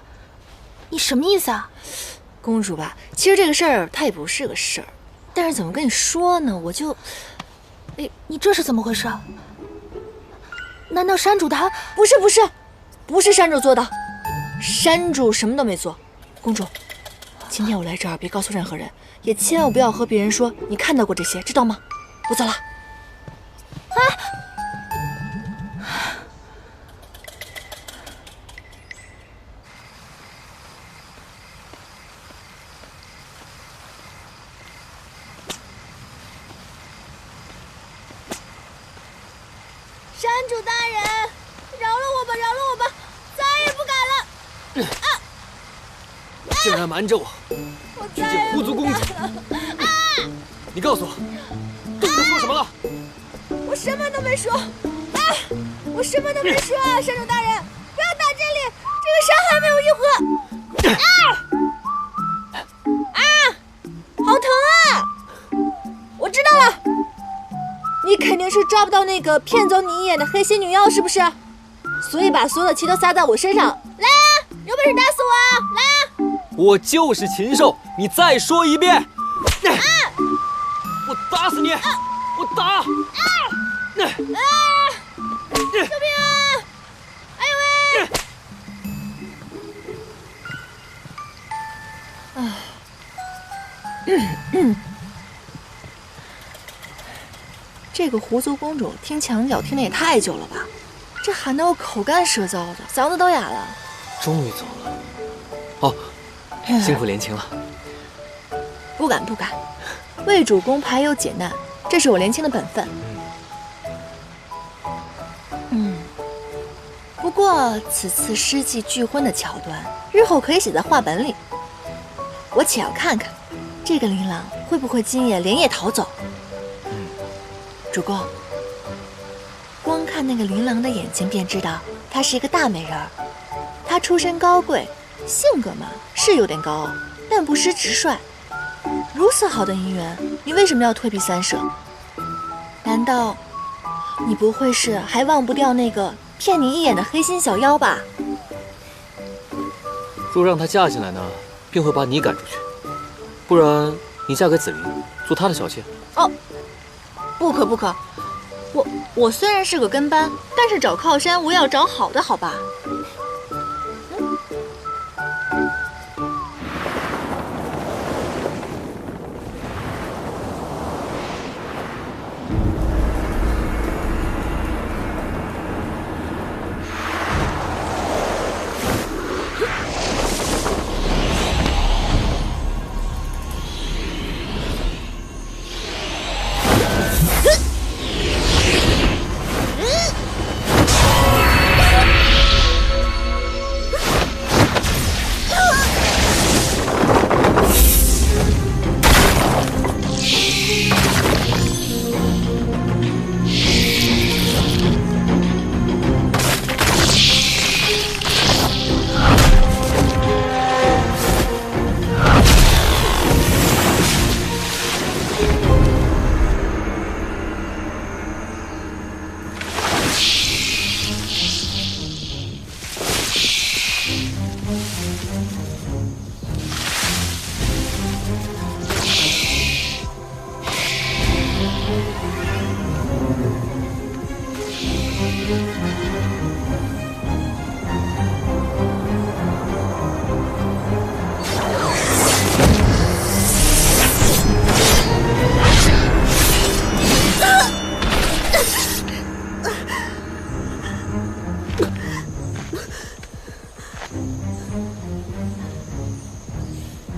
你什么意思啊？公主吧，其实这个事儿它也不是个事儿，但是怎么跟你说呢？我就，你这是怎么回事？难道山主他不是山主做的？山主什么都没做。公主，今天我来这儿，别告诉任何人，也千万不要和别人说你看到过这些，知道吗？我走了。山主大人，饶了我吧，饶了我吧，再也不敢了！竟然瞒着我，去见狐族公主！你告诉我，对他说什么了？我什么都没说，我什么都没说啊！山主大人，不要打这里，这个伤还没有愈合。好疼啊！我知道了，你肯定是抓不到那个骗走你一眼的黑心女妖，是不是？所以把所有的气都撒在我身上。来啊，有本事打死我啊！来啊！我就是禽兽，你再说一遍！我打死你！我打！救命啊！哎呦喂！这个狐族公主听墙角听的也太久了吧？这喊得我口干舌燥的，嗓子都哑了。终于走了。哦，辛苦莲青了。不敢不敢，为主公排忧解难，这是我莲青的本分。不过此次诗妓拒婚的桥段，日后可以写在话本里。我且要看看，这个琳琅会不会今夜连夜逃走。主公，光看那个琳琅的眼睛便知道，她是一个大美人儿。她出身高贵，性格嘛是有点高傲，但不失直率。如此好的姻缘，你为什么要退避三舍？难道你不会是还忘不掉那个骗你一眼的黑心小妖吧？若让她嫁进来呢，便会把你赶出去；不然，你嫁给紫菱，做她的小妾。哦，不可不可，我虽然是个跟班，但是找靠山我也要找好的，好吧？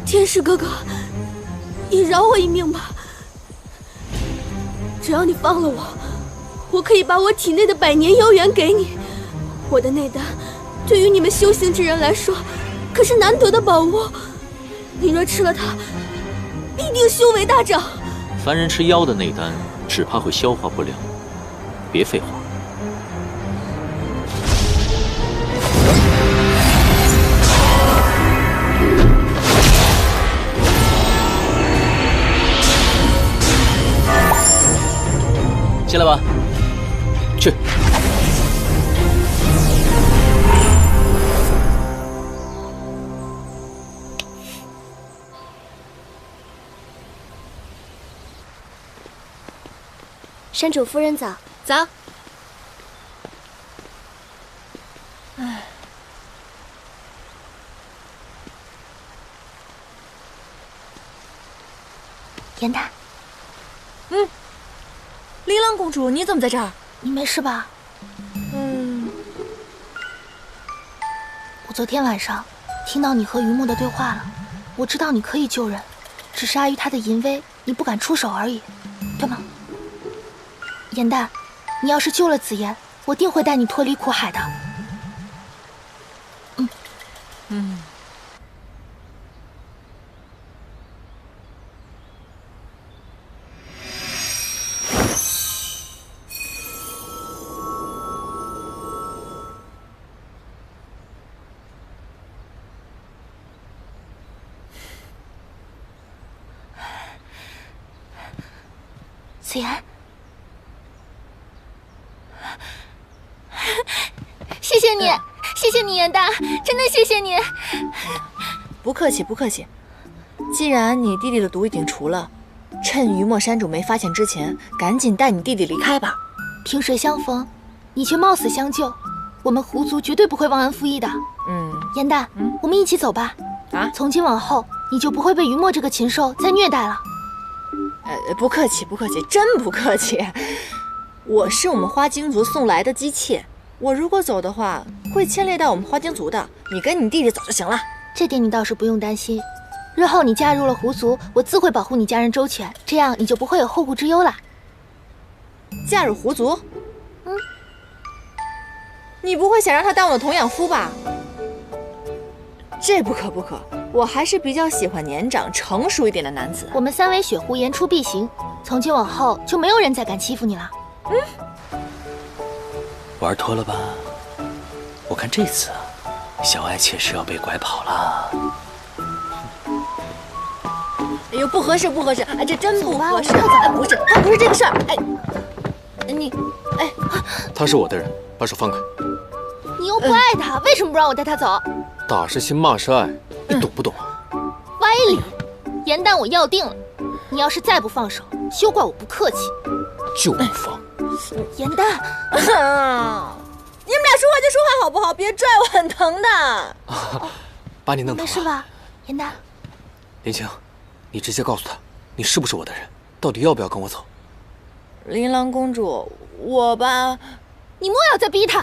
天使哥哥，你饶我一命吧！只要你放了我，我可以把我体内的百年妖元给你。我的内丹，对于你们修行之人来说，可是难得的宝物。你若吃了它，必定修为大涨。凡人吃妖的内丹，只怕会消化不良。别废话。进来吧，去。山主夫人早。早。唉。严丹。琳琅公主，你怎么在这儿？你没事吧？我昨天晚上听到你和榆木的对话了，我知道你可以救人，只是碍于他的淫威，你不敢出手而已，对吗？严丹，你要是救了紫妍，我定会带你脱离苦海的。子言，谢谢你，谢谢你，严大，真的谢谢你。不客气，不客气。既然你弟弟的毒已经除了，趁余墨山主没发现之前，赶紧带你弟弟离开吧。萍水相逢，你却冒死相救，我们狐族绝对不会忘恩负义的。严大，我们一起走吧。从今往后，你就不会被余墨这个禽兽再虐待了。不客气，不客气，真不客气。我是我们花京族送来的姬妾，我如果走的话，会牵连到我们花京族的。你跟你弟弟走就行了，这点你倒是不用担心。日后你嫁入了狐族，我自会保护你家人周全，这样你就不会有后顾之忧了。嫁入狐族？你不会想让他当我的童养夫吧？这不可不可，我还是比较喜欢年长成熟一点的男子。我们三尾雪狐言出必行，从今往后就没有人再敢欺负你了。玩脱了吧？我看这次小爱妾是要被拐跑了。哎呦，不合适，不合适！哎，这真不合适。不是，他不是这个事儿。他是我的人，把手放开。你又不爱他，为什么不让我带他走？打是亲，骂是爱，你懂不懂啊？歪理！严丹我要定了，你要是再不放手，休怪我不客气。就不放。严丹，你们俩说话就说话好不好？别拽我，很疼的。把你弄疼了。没事吧，严丹？林青，你直接告诉他，你是不是我的人？到底要不要跟我走？琳琅公主，我吧，你莫要再逼他。